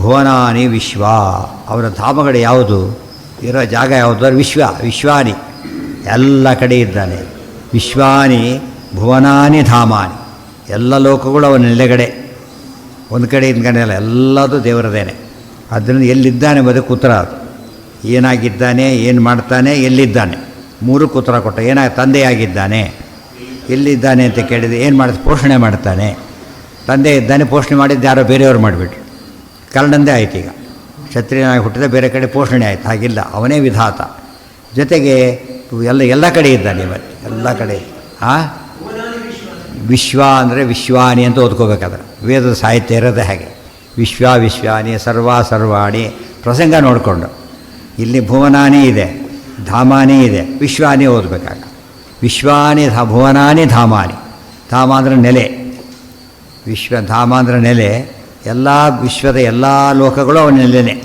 ಭುವನಾನಿ ವಿಶ್ವ. ಅವರ ಧಾಮಗಳು ಯಾವುದು, ಇರೋ ಜಾಗ ಯಾವುದು? ವಿಶ್ವಾನಿ, ಎಲ್ಲ ಕಡೆ ಇದ್ದಾನೆ. ವಿಶ್ವಾನಿ ಭುವನಾನಿ ಧಾಮಾನಿ, ಎಲ್ಲ ಲೋಕಗಳು ಅವನ ನೆಲೆಗಡೆ. ಒಂದು ಕಡೆ ಇಂದ ಕಡೆ ಅಲ್ಲ, ಎಲ್ಲದೂ ದೇವರದೇನೆ. ಅದರಿಂದ ಎಲ್ಲಿದ್ದಾನೆ ಎಂಬುದಕ್ಕೆ ಉತ್ತರ ಅದು. ಏನಾಗಿದ್ದಾನೆ, ಏನು ಮಾಡ್ತಾನೆ, ಎಲ್ಲಿದ್ದಾನೆ, ಮೂರಕ್ಕೆ ಉತ್ತರ ಕೊಟ್ಟ. ತಂದೆಯಾಗಿದ್ದಾನೆ, ಎಲ್ಲಿದ್ದಾನೆ ಅಂತ ಕೇಳಿದರೆ ಏನು ಮಾಡ್ತಾನೆ, ಪೋಷಣೆ ಮಾಡ್ತಾನೆ. ತಂದೆ ಇದ್ದಾನೆ, ಪೋಷಣೆ ಮಾಡಿದ್ದು ಯಾರೋ ಬೇರೆಯವರು ಮಾಡಿಬಿಟ್ರು, ಕರ್ಣಂದೇ ಆಯ್ತು. ಈಗ ಕ್ಷತ್ರಿಯನಾಗಿ ಹುಟ್ಟಿದ ಬೇರೆ ಕಡೆ ಪೋಷಣೆ ಆಯಿತು, ಹಾಗಿಲ್ಲ, ಅವನೇ ವಿಧಾತ. ಜೊತೆಗೆ ಎಲ್ಲ ಕಡೆ ಇದ್ದಾನೆ, ಇವತ್ತು ಎಲ್ಲ ಕಡೆ. ವಿಶ್ವ ಅಂದರೆ ವಿಶ್ವಾನಿ ಅಂತ ಓದ್ಕೋಬೇಕಾದ್ರೆ, ವೇದದ ಸಾಹಿತ್ಯ ಇರೋದೇ ಹಾಗೆ. ವಿಶ್ವಾನಿ, ಸರ್ವಾಣಿ ಪ್ರಸಂಗ ನೋಡಿಕೊಂಡು. ಇಲ್ಲಿ ಭುವನಾನಿ ಇದೆ, ಧಾಮಾನಿ ಇದೆ, ವಿಶ್ವಾನಿ ಓದಬೇಕಾಗ. ವಿಶ್ವಾನಿ ಭುವನಾನಿ ಧಾಮಾನಿ. ಧಾಮ ಅಂದರೆ ನೆಲೆ, ಧಾಮ ಅಂದರೆ ನೆಲೆ. ಎಲ್ಲ ವಿಶ್ವದ ಎಲ್ಲ ಲೋಕಗಳು ಅವನ ನೆಲೆನೇ.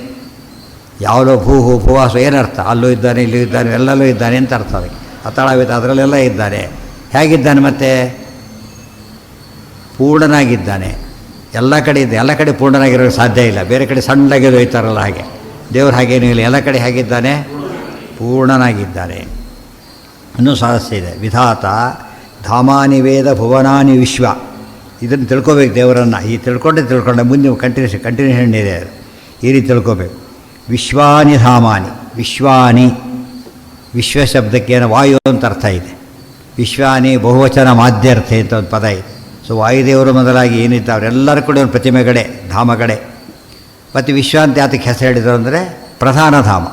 ಯಾವುದೋ ಭೂವಾಸ ಏನರ್ಥ, ಅಲ್ಲೂ ಇದ್ದಾನೆ, ಇಲ್ಲೂ ಇದ್ದಾನೆ, ಎಲ್ಲಲ್ಲೂ ಇದ್ದಾನೆ ಅಂತ ಅರ್ಥ. ಅದಕ್ಕೆ ಅತಳವಿತ ಅದರಲ್ಲೆಲ್ಲ ಇದ್ದಾನೆ. ಹೇಗಿದ್ದಾನೆ ಮತ್ತೆ? ಪೂರ್ಣನಾಗಿದ್ದಾನೆ, ಎಲ್ಲ ಕಡೆ ಇದೆ. ಎಲ್ಲ ಕಡೆ ಪೂರ್ಣನಾಗಿರೋಕ್ಕೆ ಸಾಧ್ಯ ಇಲ್ಲ. ಬೇರೆ ಕಡೆ ಸಣ್ಣದಾಗಿ ಒಯ್ತಾರಲ್ಲ ಹಾಗೆ, ದೇವರು ಹಾಗೇನೂ ಇಲ್ಲ. ಎಲ್ಲ ಕಡೆ ಹೇಗಿದ್ದಾನೆ? ಪೂರ್ಣನಾಗಿದ್ದಾನೆ. ಇನ್ನೂ ಸಮಸ್ಯೆ ಇದೆ. ವಿಧಾತ ಧಾಮಾನಿ ವೇದ ಭುವನಾನಿ ವಿಶ್ವ. ಇದನ್ನು ತಿಳ್ಕೊಬೇಕು ದೇವರನ್ನು. ಈ ತಿಳ್ಕೊಂಡೆ ಮುಂದೆ ಕಂಟಿನ್ಯೂಷನ್ ಇದೆ. ಈ ರೀತಿ ತಿಳ್ಕೊಬೇಕು. ವಿಶ್ವಾನಿ ಧಾಮಾನಿ. ವಿಶ್ವಾನಿ, ವಿಶ್ವ ಶಬ್ದಕ್ಕೇನು ವಾಯು ಅಂತ ಅರ್ಥ ಇದೆ. ವಿಶ್ವಾನಿ ಬಹುವಚನ ಮಾಧ್ಯರ್ಥೆ ಅಂತ ಒಂದು ಪದ ಇದೆ. ಸೊ ವಾಯುದೇವರು ಮೊದಲಾಗಿ ಏನಿತ್ತು ಅವರೆಲ್ಲರೂ ಕೂಡ ಒಂದು ಪ್ರತಿಮೆಗಡೆ, ಧಾಮಗಡೆ. ಮತ್ತು ವಿಶ್ವ ಅಂತ ಯಾತಕ್ಕೆ ಹೆಸರು ಹೇಳಿದರು ಅಂದರೆ ಪ್ರಧಾನ ಧಾಮ,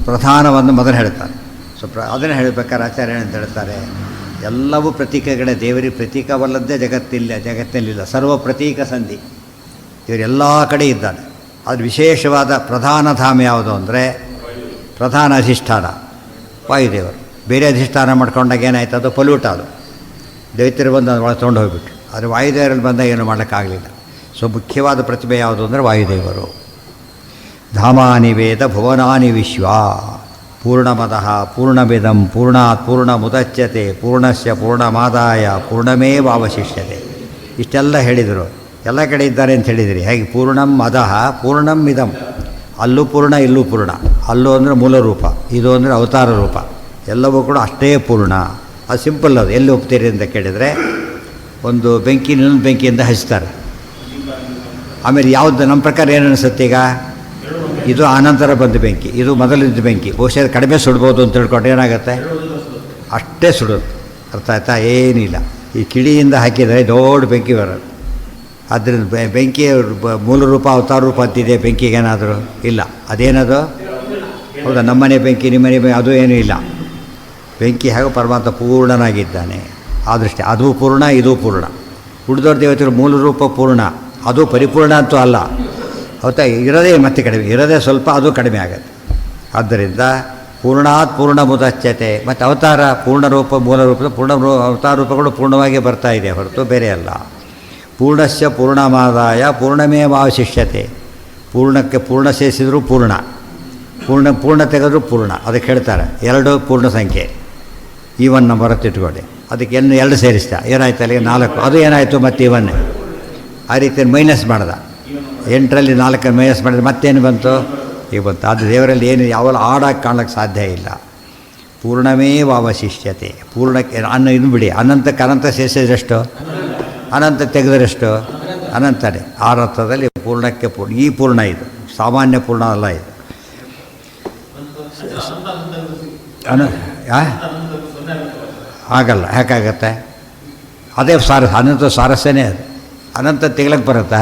ಪ್ರಧಾನವನ್ನು ಮೊದಲು ಹೇಳ್ತಾರೆ. ಸೊ ಅದನ್ನು ಹೇಳಬೇಕಾದ್ರೆ ಆಚಾರ್ಯ ಏನಂತ ಹೇಳ್ತಾರೆ, ಎಲ್ಲವೂ ಪ್ರತೀಕಗಳೇ. ದೇವರಿಗೆ ಪ್ರತೀಕವಲ್ಲದ್ದೇ ಜಗತ್ತಿನಲ್ಲಿಲ್ಲ. ಸರ್ವ ಪ್ರತೀಕ ಸಂಧಿ. ಇವರೆಲ್ಲ ಕಡೆ ಇದ್ದಾನೆ. ಅದು ವಿಶೇಷವಾದ ಪ್ರಧಾನ ಧಾಮ ಯಾವುದು ಅಂದರೆ ಪ್ರಧಾನ ಅಧಿಷ್ಠಾನ ವಾಯುದೇವರು. ಬೇರೆ ಅಧಿಷ್ಠಾನ ಮಾಡ್ಕೊಂಡಾಗ ಏನಾಯ್ತು, ಅದು ಪೊಲ್ಯೂಟ್. ಅದು ದೈತ್ಯರು ಬಂದು ಅದು ಒಳಗೆ ತೊಗೊಂಡು ಹೋಗ್ಬಿಟ್ಟು. ಆದರೆ ವಾಯುದೇವರಲ್ಲಿ ಬಂದಾಗ ಏನು ಮಾಡೋಕ್ಕಾಗಲಿಲ್ಲ. ಸೊ ಮುಖ್ಯವಾದ ಪ್ರತಿಭೆ ಯಾವುದು ಅಂದರೆ ವಾಯುದೇವರು. ಧಾಮಾನಿ ವೇದ ಭುವನಾನಿ ವಿಶ್ವ. ಪೂರ್ಣಮದಃ ಪೂರ್ಣಮಿದಂ ಪೂರ್ಣಾತ್ ಪೂರ್ಣಮುದಚ್ಯತೆ ಪೂರ್ಣಸ್ಯ ಪೂರ್ಣಮಾದಾಯ ಪೂರ್ಣಮೇವಾವಶಿಷ್ಯತೆ. ಇಷ್ಟೆಲ್ಲ ಹೇಳಿದರು. ಎಲ್ಲ ಕಡೆ ಇದ್ದಾರೆ ಅಂತ ಹೇಳಿದಿರಿ. ಹೇಗೆ ಪೂರ್ಣಂ ಮದಃ ಪೂರ್ಣಂ ಇದಂ. ಅಲ್ಲೂ ಪೂರ್ಣ, ಇಲ್ಲೂ ಪೂರ್ಣ. ಅಲ್ಲೂ ಅಂದರೆ ಮೂಲ ರೂಪ, ಇದು ಅಂದರೆ ಅವತಾರ ರೂಪ. ಎಲ್ಲವೂ ಕೂಡ ಅಷ್ಟೇ ಪೂರ್ಣ. ಅದು ಸಿಂಪಲ್. ಅದು ಎಲ್ಲಿ ಒಪ್ತೀರಿ ಅಂತ ಕೇಳಿದರೆ, ಒಂದು ಬೆಂಕಿ ಇನ್ನೊಂದು ಬೆಂಕಿಯಿಂದ ಹಚ್ತಾರೆ. ಆಮೇಲೆ ಯಾವುದು ನಮ್ಮ ಪ್ರಕಾರ ಏನು ಅನಿಸುತ್ತೆ, ಈಗ ಇದು ಆನಂತರ ಬಂದ ಬೆಂಕಿ, ಇದು ಮೊದಲಿದ್ದ ಬೆಂಕಿ, ಬಹುಶಃ ಕಡಿಮೆ ಸುಡ್ಬೋದು ಅಂತ ತಿಳ್ಕೊಂಡು ಏನಾಗುತ್ತೆ, ಅಷ್ಟೇ ಸುಡೋದು. ಅರ್ಥ ಆಯ್ತಾ? ಏನಿಲ್ಲ. ಈ ಕಿಡಿಯಿಂದ ಹಾಕಿದರೆ ದೊಡ್ಡ ಬೆಂಕಿ ಬರೋದು. ಆದ್ದರಿಂದ ಬೆಂಕಿಯ ಮೂಲ ರೂಪ ಅವತಾರ ರೂಪ ಅಂತಿದೆ ಬೆಂಕಿಗೇನಾದರೂ ಇಲ್ಲ. ಅದೇನದು? ಹೌದಾ, ನಮ್ಮನೆ ಬೆಂಕಿ ನಿಮ್ಮನೆ ಬೆಂಕಿ ಅದು ಏನೂ ಇಲ್ಲ. ಬೆಂಕಿ ಹಾಗೂ ಪರಮಾತ್ಮ ಪೂರ್ಣನಾಗಿದ್ದಾನೆ. ಆ ದೃಷ್ಟಿ ಅದು ಪೂರ್ಣ, ಇದು ಪೂರ್ಣ. ಉಳಿದವ್ರ ದೇವತೆಗಳು ಮೂಲ ರೂಪ ಪೂರ್ಣ, ಅದು ಪರಿಪೂರ್ಣ ಅಂತೂ ಅಲ್ಲ. ಹೌದಾ? ಇರೋದೇ ಮತ್ತೆ ಕಡಿಮೆ, ಇರೋದೇ ಸ್ವಲ್ಪ, ಅದು ಕಡಿಮೆ ಆಗುತ್ತೆ. ಆದ್ದರಿಂದ ಪೂರ್ಣಾತ್ ಪೂರ್ಣ ಮುದಚ್ಯತೆ. ಮತ್ತು ಅವತಾರ ಪೂರ್ಣರೂಪ, ಮೂಲ ರೂಪದ ಅವತಾರ ರೂಪಗಳು ಪೂರ್ಣವಾಗಿ ಬರ್ತಾ ಇದೆ ಹೊರತು ಬೇರೆ ಅಲ್ಲ. ಪೂರ್ಣಸ್ಯ ಪೂರ್ಣಮಾದಾಯ ಪೂರ್ಣಮೇವಾವಶಿಷ್ಯತೆ. ಪೂರ್ಣಕ್ಕೆ ಪೂರ್ಣ ಸೇರಿಸಿದರೂ ಪೂರ್ಣ ತೆಗೆದರೂ ಪೂರ್ಣ. ಅದಕ್ಕೆ ಹೇಳ್ತಾರೆ ಎರಡು ಪೂರ್ಣ ಸಂಖ್ಯೆ. ಈವನ್ ನಂಬರ್ ಅಂತ ಇಟ್ಕೊಳ್ಳಿ. ಅದಕ್ಕೆ ಎರಡು ಸೇರಿಸ್ತಾ ಏನಾಯ್ತು, ಅಲ್ಲಿಗೆ 4. ಅದು ಏನಾಯಿತು ಮತ್ತೆ ಇವನ್ನೇ. ಆ ರೀತಿ ಮೈನಸ್ ಮಾಡ್ದ. 8ರಲ್ಲಿ 4 ಮೈನಸ್ ಮಾಡಿದ್ರೆ ಮತ್ತೇನು ಬಂತು, ಈಗ ಬಂತು. ಅದು ದೇವರಲ್ಲಿ ಏನು ಯಾವಾಗ ಆಡಾಗಿ ಕಾಣೋಕ್ಕೆ ಸಾಧ್ಯ ಇಲ್ಲ. ಪೂರ್ಣಮೇವಾವಶಿಷ್ಯತೆ. ಪೂರ್ಣಕ್ಕೆ ಇದು ಬಿಡಿ. ಅನಂತಕ್ಕೆ ಅನಂತ ಸೇರಿಸಿದ್ರೆಷ್ಟು, ಅನಂತ ತೆಗೆದರೆಷ್ಟು ಅನಂತನೇ. ಆ ಅರ್ಥದಲ್ಲಿ ಪೂರ್ಣಕ್ಕೆ ಪೂರ್ಣ. ಈ ಪೂರ್ಣ ಇದು ಸಾಮಾನ್ಯ ಪೂರ್ಣ ಅಲ್ಲ. ಇದು ಆಗಲ್ಲ. ಯಾಕಾಗತ್ತೆ? ಅದೇ ಅನಂತ ಸಾರಸ್ಯನೇ ಅದು. ಅನಂತ ತೆಗ್ಲಕ್ಕೆ ಬರುತ್ತಾ?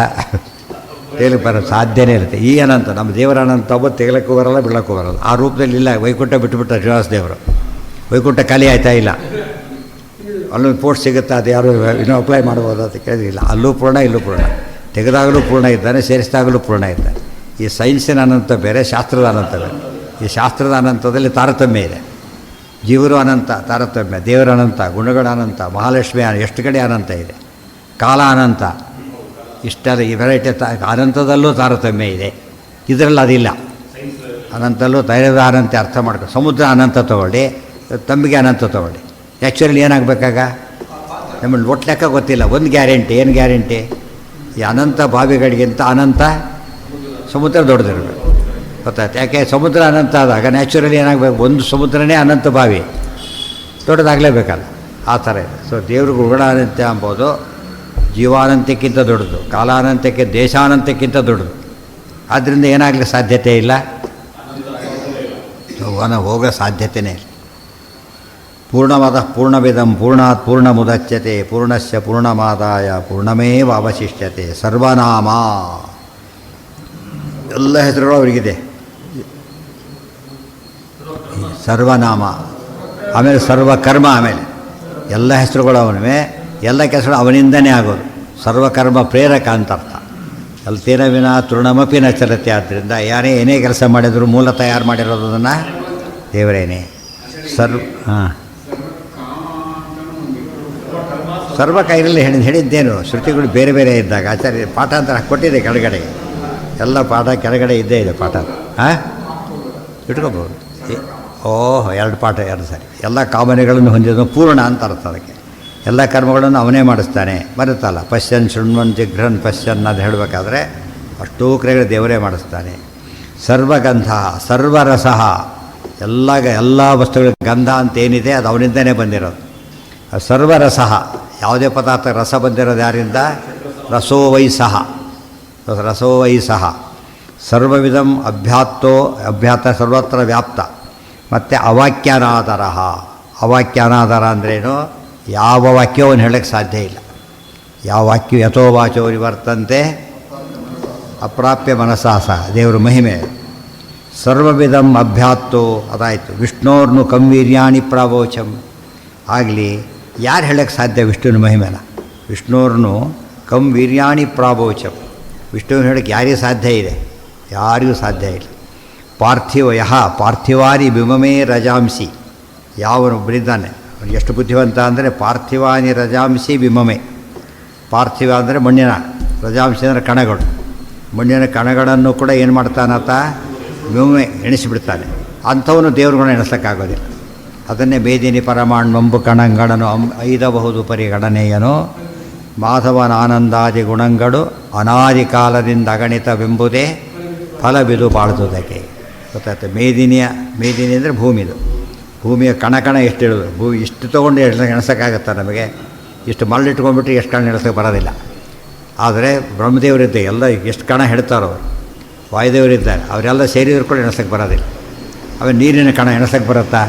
ತೆಗ್ಲಕ್ಕೆ ಬರೋದು ಸಾಧ್ಯನೇ ಇರುತ್ತೆ. ಈ ಅನಂತ ನಮ್ಮ ದೇವರ ಅನಂತ ಒಬ್ಬ ತೆಗ್ಲಕ್ಕೂ ಬರಲ್ಲ, ಬಿಡೋಕ್ಕೂ ಬರಲ್ಲ. ಆ ರೂಪದಲ್ಲಿ ಇಲ್ಲ. ವೈಕುಂಠ ಬಿಟ್ಟುಬಿಟ್ಟ ಶ್ರೀನಿವಾಸ ದೇವರು. ವೈಕುಂಠ ಖಾಲಿ ಆಯ್ತಾ? ಇಲ್ಲ. ಅಲ್ಲೊಂದು ಪೋಸ್ಟ್ ಸಿಗುತ್ತಾ, ಅದು ಯಾರು ಇನ್ನೂ ಅಪ್ಲೈ ಮಾಡ್ಬೋದು ಅಂತ ಕೇಳಿದಿಲ್ಲ. ಅಲ್ಲೂ ಪೂರ್ಣ, ಇಲ್ಲೂ ಪೂರ್ಣ. ತೆಗೆದಾಗಲೂ ಪೂರ್ಣ ಇದ್ದಾನೆ, ಸೇರಿಸಿದಾಗಲೂ ಪೂರ್ಣ ಇದ್ದಾನೆ. ಈ ಸೈನ್ಸಿನ ಅನಂತ ಬೇರೆ, ಶಾಸ್ತ್ರದ ಅನಂತ ಬೇರೆ. ಈ ಶಾಸ್ತ್ರದ ಅನಂತದಲ್ಲಿ ತಾರತಮ್ಯ ಇದೆ. ಜೀವರು ಅನಂತ ತಾರತಮ್ಯ, ದೇವರ ಅನಂತ, ಗುಣಗಳ ಅನಂತ, ಮಹಾಲಕ್ಷ್ಮಿ ಎಷ್ಟು ಕಡೆ ಅನಂತ ಇದೆ. ಕಾಲ ಅನಂತ, ಇಷ್ಟೆಲ್ಲ ಈ ವೆರೈಟಿ ಅನಂತದಲ್ಲೂ ತಾರತಮ್ಯ ಇದೆ. ಇದರಲ್ಲಿ ಅದಿಲ್ಲ. ಅನಂತಲ್ಲೂ ಧೈರ್ಯದ ಅನಂತ ಅರ್ಥ ಮಾಡ್ಕೊ. ಸಮುದ್ರ ಅನಂತ ತೊಗೊಳ್ಳಿ, ತಂಬಿಗೆ ಅನಂತ ತೊಗೊಳ್ಳಿ. ಆ್ಯಕ್ಚುಲಿ ಏನಾಗಬೇಕಾಗ ನಮ್ಮಲ್ಲಿ ಒಟ್ಟು ಲೆಕ್ಕ ಗೊತ್ತಿಲ್ಲ. ಒಂದು ಗ್ಯಾರಂಟಿ, ಏನು ಗ್ಯಾರಂಟಿ? ಈ ಅನಂತ ಬಾವಿಗಳಿಗಿಂತ ಅನಂತ ಸಮುದ್ರ ದೊಡ್ಡದಿರಬೇಕು. ಗೊತ್ತಾಯ್ತು? ಯಾಕೆ ಸಮುದ್ರ ಅನಂತ ಆದಾಗ ನ್ಯಾಚುರಲಿ ಏನಾಗಬೇಕು, ಒಂದು ಸಮುದ್ರನೇ ಅನಂತ ಬಾವಿ ದೊಡ್ಡದಾಗಲೇಬೇಕಲ್ಲ. ಆ ಥರ ಇದೆ. ಸೊ ದೇವ್ರಿಗೆ ಗುಣಾನಂತ್ಯ ಅಂಬೋದು ಜೀವಾನಂತ್ಯಕ್ಕಿಂತ ದೊಡ್ಡದು, ಕಾಲಾನಂತ್ಯಕ್ಕೆ ದೇಶಾನಂತ್ಯಕ್ಕಿಂತ ದೊಡ್ಡದು. ಆದ್ದರಿಂದ ಏನಾಗಲಿಕ್ಕೆ ಸಾಧ್ಯತೆ ಇಲ್ಲ, ಅವನ ಹೋಗೋ ಸಾಧ್ಯತೆಯೇ ಇಲ್ಲ. ಪೂರ್ಣಮದ ಪೂರ್ಣವಿದಂ ಪೂರ್ಣಾತ್ ಪೂರ್ಣಮುದಚ್ಯತೆ ಪೂರ್ಣಸ್ಯ ಪೂರ್ಣಮಾದಾಯ ಪೂರ್ಣಮೇವ ಅವಶಿಷ್ಯತೆ. ಸರ್ವನಾಮ ಎಲ್ಲ ಹೆಸರುಗಳು ಅವರಿಗಿದೆ. ಸರ್ವನಾಮ, ಆಮೇಲೆ ಸರ್ವಕರ್ಮ, ಆಮೇಲೆ ಎಲ್ಲ ಹೆಸರುಗಳು ಅವನಿವೆ. ಎಲ್ಲ ಕೆಲಸಗಳು ಅವನಿಂದನೇ ಆಗೋದು. ಸರ್ವಕರ್ಮ ಪ್ರೇರಕ ಅಂತ ಅರ್ಥ. ಅಲ್ಲಿ ತೀರ ವಿನ ತೃಣಮಪಿ ನ ಚಲತೆ. ಆದ್ದರಿಂದ ಏನೇ ಕೆಲಸ ಮಾಡಿದ್ರು ಮೂಲ ತಯಾರು ಮಾಡಿರೋದು ಅದನ್ನು ದೇವರೇನೆ. ಸರ್ವ ಕೈಯಲ್ಲಿ ಹೇಳಿದ್ದೇನು ಶ್ರುತಿಗಳು ಬೇರೆ ಬೇರೆ ಇದ್ದಾಗ ಆಚಾರ್ಯ ಪಾಠ ಅಂತ ಕೊಟ್ಟಿದೆ ಕೆಳಗಡೆ. ಎಲ್ಲ ಪಾಠ ಕೆಳಗಡೆ ಇದ್ದೇ ಇದೆ ಪಾಠ. ಇಟ್ಕೋಬೋದು. ಓಹ್, 2 ಪಾಠ 2 ಸಾರಿ. ಎಲ್ಲ ಕಾಮನೆಗಳನ್ನು ಹೊಂದಿದ್ದು ಪೂರ್ಣ ಅಂತ ಅರ್ಥ. ಅದಕ್ಕೆ ಎಲ್ಲ ಕರ್ಮಗಳನ್ನು ಅವನೇ ಮಾಡಿಸ್ತಾನೆ. ಬರುತ್ತಲ್ಲ ಪಶ್ಯನ್ ಶೃಣ್ವನ್ ಜಿಘ್ರನ್ ಪಶ್ಯನ್ ಅದು ಹೇಳಬೇಕಾದ್ರೆ ಅಷ್ಟೂ ಕ್ರಿಯೆಗಳು ದೇವರೇ ಮಾಡಿಸ್ತಾನೆ. ಸರ್ವಗಂಧ ಸರ್ವರಸ, ಎಲ್ಲ ವಸ್ತುಗಳ ಗಂಧ ಅಂತೇನಿದೆ ಅದು ಅವನಿಂದನೇ ಬಂದಿರೋದು. ಸರ್ವರಸ, ಯಾವುದೇ ಪದಾರ್ಥ ರಸ ಬಂದಿರೋದು ಯಾರಿಂದ? ರಸೋವೈಸಹ, ರಸೋವೈಸಹ. ಸರ್ವವಿಧಂ ಅಭ್ಯಾತ ಸರ್ವತ್ರ ವ್ಯಾಪ್ತ. ಮತ್ತು ಅವಾಕ್ಯಾನಾದರ. ಅವಾಕ್ಯಾನಾದರ ಅಂದ್ರೇನು? ಯಾವ ವಾಕ್ಯವನ್ನು ಹೇಳೋಕ್ಕೆ ಸಾಧ್ಯ ಇಲ್ಲ. ಯಾವ ವಾಕ್ಯ ಯಥೋ ವಾಚೋ ವರ್ತಂತೆ ಅಪ್ರಾಪ್ಯ ಮನಸಾ ಸಹ, ದೇವರ ಮಹಿಮೆ. ಸರ್ವವಿಧಂ ಅಭ್ಯಾತ್ತೋ, ಅದಾಯಿತು. ವಿಷ್ಣೋರ್ನು ಕಂವೀರ್ಯಾಣಿ ಪ್ರಾವೋಚಂ. ಆಗಲಿ ಯಾರು ಹೇಳೋಕ್ಕೆ ಸಾಧ್ಯ ವಿಷ್ಣುವಿನ ಮಹಿಮೆನ? ವಿಷ್ಣೋರ್ನು ಕಂವೀರ್ಯಾಣಿ ಪ್ರಾವೋಚಂ. ವಿಷ್ಣುವಿನ ಹೇಳೋಕ್ಕೆ ಯಾರಿಗೂ ಸಾಧ್ಯ ಇದೆ? ಯಾರಿಗೂ ಸಾಧ್ಯ ಇಲ್ಲ. ಪಾರ್ಥಿವಾನಿ ವಿಮಮೇ ರಜಾಂಸಿ. ಯಾವನೊಬ್ಬರಿದ್ದಾನೆ ಅವನು ಎಷ್ಟು ಬುದ್ಧಿವಂತ ಅಂದರೆ ಪಾರ್ಥಿವಾನಿ ರಜಾಂಸಿ ವಿಮಮೆ. ಪಾರ್ಥಿವ ಅಂದರೆ ಮಣ್ಣಿನ, ರಜಾಂಸಿ ಅಂದರೆ ಕಣಗಳು. ಮಣ್ಣಿನ ಕಣಗಳನ್ನು ಕೂಡ ಏನು ಮಾಡ್ತಾನತ? ವಿಮಮೆ, ಎಣಿಸಿಬಿಡ್ತಾನೆ. ಅಂಥವನು ದೇವ್ರುಗಳು ಎಣಿಸೋಕ್ಕಾಗೋದಿಲ್ಲ. ಅದನ್ನೇ ಮೇದಿನಿ ಪರಮಾಣ್ವಂಬು ಕಣಂಗಳನು ಐದಬಹುದು ಪರಿಗಣನೆಯನು ಮಾಧವನ ಆನಂದಾದಿ ಗುಣಗಳು ಅನಾದಿ ಕಾಲದಿಂದ ಅಗಣಿತವೆಂಬುದೇ ಫಲವಿದು ಬಾಳ್ದುದಕ್ಕೆ. ಗೊತ್ತಾಯ್ತು? ಮೇದಿನಿ ಅಂದರೆ ಭೂಮಿದು. ಭೂಮಿಯ ಕಣ ಎಷ್ಟಿರೋದು, ಭೂಮಿ ಇಷ್ಟು ತೊಗೊಂಡು ಎಣಿಸೋಕ್ಕಾಗತ್ತೆ ನಮಗೆ? ಇಷ್ಟು ಮರಳಿಟ್ಕೊಂಡ್ಬಿಟ್ಟು ಎಷ್ಟು ಕಣ ಎಣಿಸೋಕ್ಕೆ ಬರೋದಿಲ್ಲ. ಆದರೆ ಬ್ರಹ್ಮದೇವರಿದ್ದೆ ಎಲ್ಲ ಎಷ್ಟು ಕಣ ಹೇಳ್ತಾರೋ ಅವರು, ವಾಯುದೇವರಿದ್ದಾರೆ, ಅವರೆಲ್ಲ ಸೇರಿದ್ರು ಕೂಡ ಎಣಿಸೋಕ್ಕೆ ಬರೋದಿಲ್ಲ. ಆಮೇಲೆ ನೀರಿನ ಕಣ ಎಣಿಸೋಕ್ಕೆ ಬರುತ್ತಾ?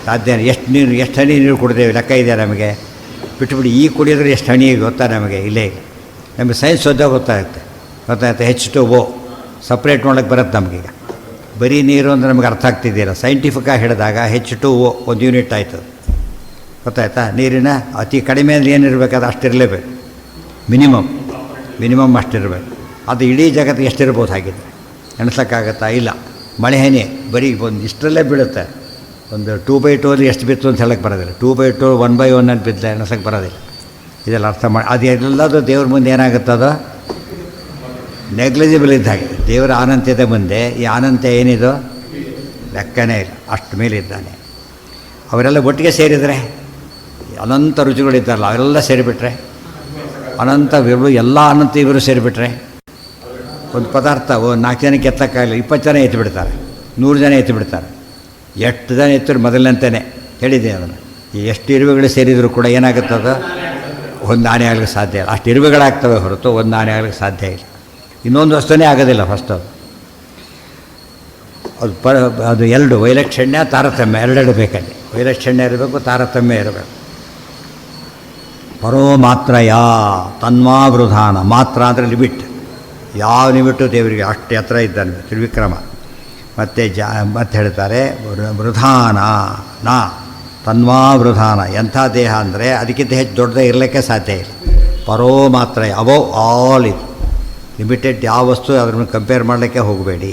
ಸಾಧ್ಯ. ಎಷ್ಟು ಹನಿ ನೀರು ಕುಡಿದೇವೆ ಲೆಕ್ಕ ಇದೆ ನಮಗೆ? ಬಿಟ್ಟುಬಿಟ್ಟು ಈ ಕುಡಿಯೋದ್ರೆ ಎಷ್ಟು ಹನಿ ಗೊತ್ತಾ ನಮಗೆ? ಇಲ್ಲೇ ನಮಗೆ ಸೈನ್ಸ್ ಓದೋ ಗೊತ್ತಾಗುತ್ತೆ. H2O ಸಪ್ರೇಟ್ ಮಾಡೋಕ್ಕೆ ಬರುತ್ತೆ ನಮಗೀಗ. ಬರೀ ನೀರು ಅಂದರೆ ನಮಗೆ ಅರ್ಥ ಆಗ್ತಿದ್ದೀರ. ಸೈಂಟಿಫಿಕ್ಕಾಗಿ ಹೇಳಿದಾಗ H2O 1 ಯೂನಿಟ್ ಆಯ್ತದೆ. ಗೊತ್ತಾಯ್ತಾ? ನೀರಿನ ಅತಿ ಕಡಿಮೆ ಅಂದರೆ ಏನಿರಬೇಕಾದ್ರೆ ಅಷ್ಟಿರಲೇಬೇಕು. ಮಿನಿಮಮ್ ಅಷ್ಟಿರಬೇಕು. ಅದು ಇಡೀ ಜಗತ್ತು ಎಷ್ಟಿರ್ಬೋದು ಹಾಗಿದ್ರೆ ಎಣಿಸೋಕ್ಕಾಗತ್ತಾ? ಇಲ್ಲ. ಮಳೆ ಹನಿ ಬರೀ ಒಂದು ಇಷ್ಟರಲ್ಲೇ ಬೀಳುತ್ತೆ. ಒಂದು 2/2 ಅಲ್ಲಿ ಎಷ್ಟು ಬಿತ್ತು ಅಂತ ಹೇಳೋಕ್ಕೆ ಬರೋದಿಲ್ಲ. 2/2 1/1 ಅಂತ ಬಿದ್ದ ಎಣಿಸೋಕ್ಕೆ ಬರೋದಿಲ್ಲ. ಇದೆಲ್ಲ ಅರ್ಥ ಮಾಡಿ. ಅದು ಎಲ್ಲದು ದೇವ್ರ ಮುಂದೆ ಏನಾಗುತ್ತದೋ ನೆಗ್ಲಿಜಿಬಲ್ ಇದ್ದ ಹಾಗೆ. ದೇವರ ಅನಂತ್ಯತೆ ಮುಂದೆ ಈ ಅನಂತ್ಯ ಏನಿದು ಲೆಕ್ಕನೇ ಇಲ್ಲ, ಅಷ್ಟು ಮೇಲಿದ್ದಾನೆ. ಅವರೆಲ್ಲ ಒಟ್ಟಿಗೆ ಸೇರಿದರೆ ಅನಂತ ರುಚಿಗಳಿದ್ದಾರಲ್ಲ ಅವರೆಲ್ಲ ಸೇರಿಬಿಟ್ರೆ ಅನಂತ ಎಲ್ಲ ಅನಂತ ಇವರು ಸೇರಿಬಿಟ್ರೆ ಒಂದು ಪದಾರ್ಥ 4 ಜನಕ್ಕೆ ಎತ್ತಕ್ಕಾಗಲ್ಲ, 20 ಜನ ಎತ್ತಿಬಿಡ್ತಾರೆ, 100 ಜನ ಎತ್ತಿಬಿಡ್ತಾರೆ. ಎಷ್ಟು ಜನ ಎತ್ತಿದ್ರು ಮೊದಲಂತೆಯೇ ಹೇಳಿದ್ದೀನಿ ಅದನ್ನು. ಎಷ್ಟು ಇರುವೆಗಳು ಸೇರಿದರೂ ಕೂಡ ಏನಾಗುತ್ತದ? ಒಂದು ಆನೆ ಆಗಲಿಕ್ಕೆ ಸಾಧ್ಯ ಇಲ್ಲ. ಅಷ್ಟು ಇರುವೆಗಳಾಗ್ತವೆ ಹೊರತು ಒಂದು ಆನೆ ಆಗಲಿಕ್ಕೆ ಸಾಧ್ಯ ಇಲ್ಲ. ಇನ್ನೊಂದು ವಸ್ತುನೇ ಆಗೋದಿಲ್ಲ ಫಸ್ಟ್ ಅದು 2 ವೈಲಕ್ಷಣ್ಯ ತಾರತಮ್ಯ ಎರಡೆರಡು ಬೇಕಲ್ಲಿ. ವೈಲಕ್ಷಣ್ಯ ಇರಬೇಕು, ತಾರತಮ್ಯ ಇರಬೇಕು. ಪರೋ ಮಾತ್ರಯ ತನ್ಮಾವೃಧಾನ. ಮಾತ್ರ ಅಂದರೆ ಲಿಮಿಟ್. ಯಾವ ಲಿಮಿಟು ದೇವರಿಗೆ ಅಷ್ಟು ಎತ್ತರ ಇದ್ದಾನೆ ತ್ರಿವಿಕ್ರಮ. ಮತ್ತೆ ಹೇಳ್ತಾರೆ ವೃಧಾನ ನಾ ತನ್ಮಾವೃಧಾನ. ಎಂಥ ದೇಹ ಅಂದರೆ ಅದಕ್ಕಿಂತ ಹೆಚ್ಚು ದೊಡ್ಡದೇ ಇರಲಿಕ್ಕೆ ಸಾಧ್ಯ ಇಲ್ಲ. ಪರೋ ಮಾತ್ರ ಅಬೌವ್ ಆಲ್ ಇದು ಲಿಮಿಟೆಡ್. ಯಾವ ವಸ್ತು ಅದ್ರ ಕಂಪೇರ್ ಮಾಡಲಿಕ್ಕೆ ಹೋಗಬೇಡಿ.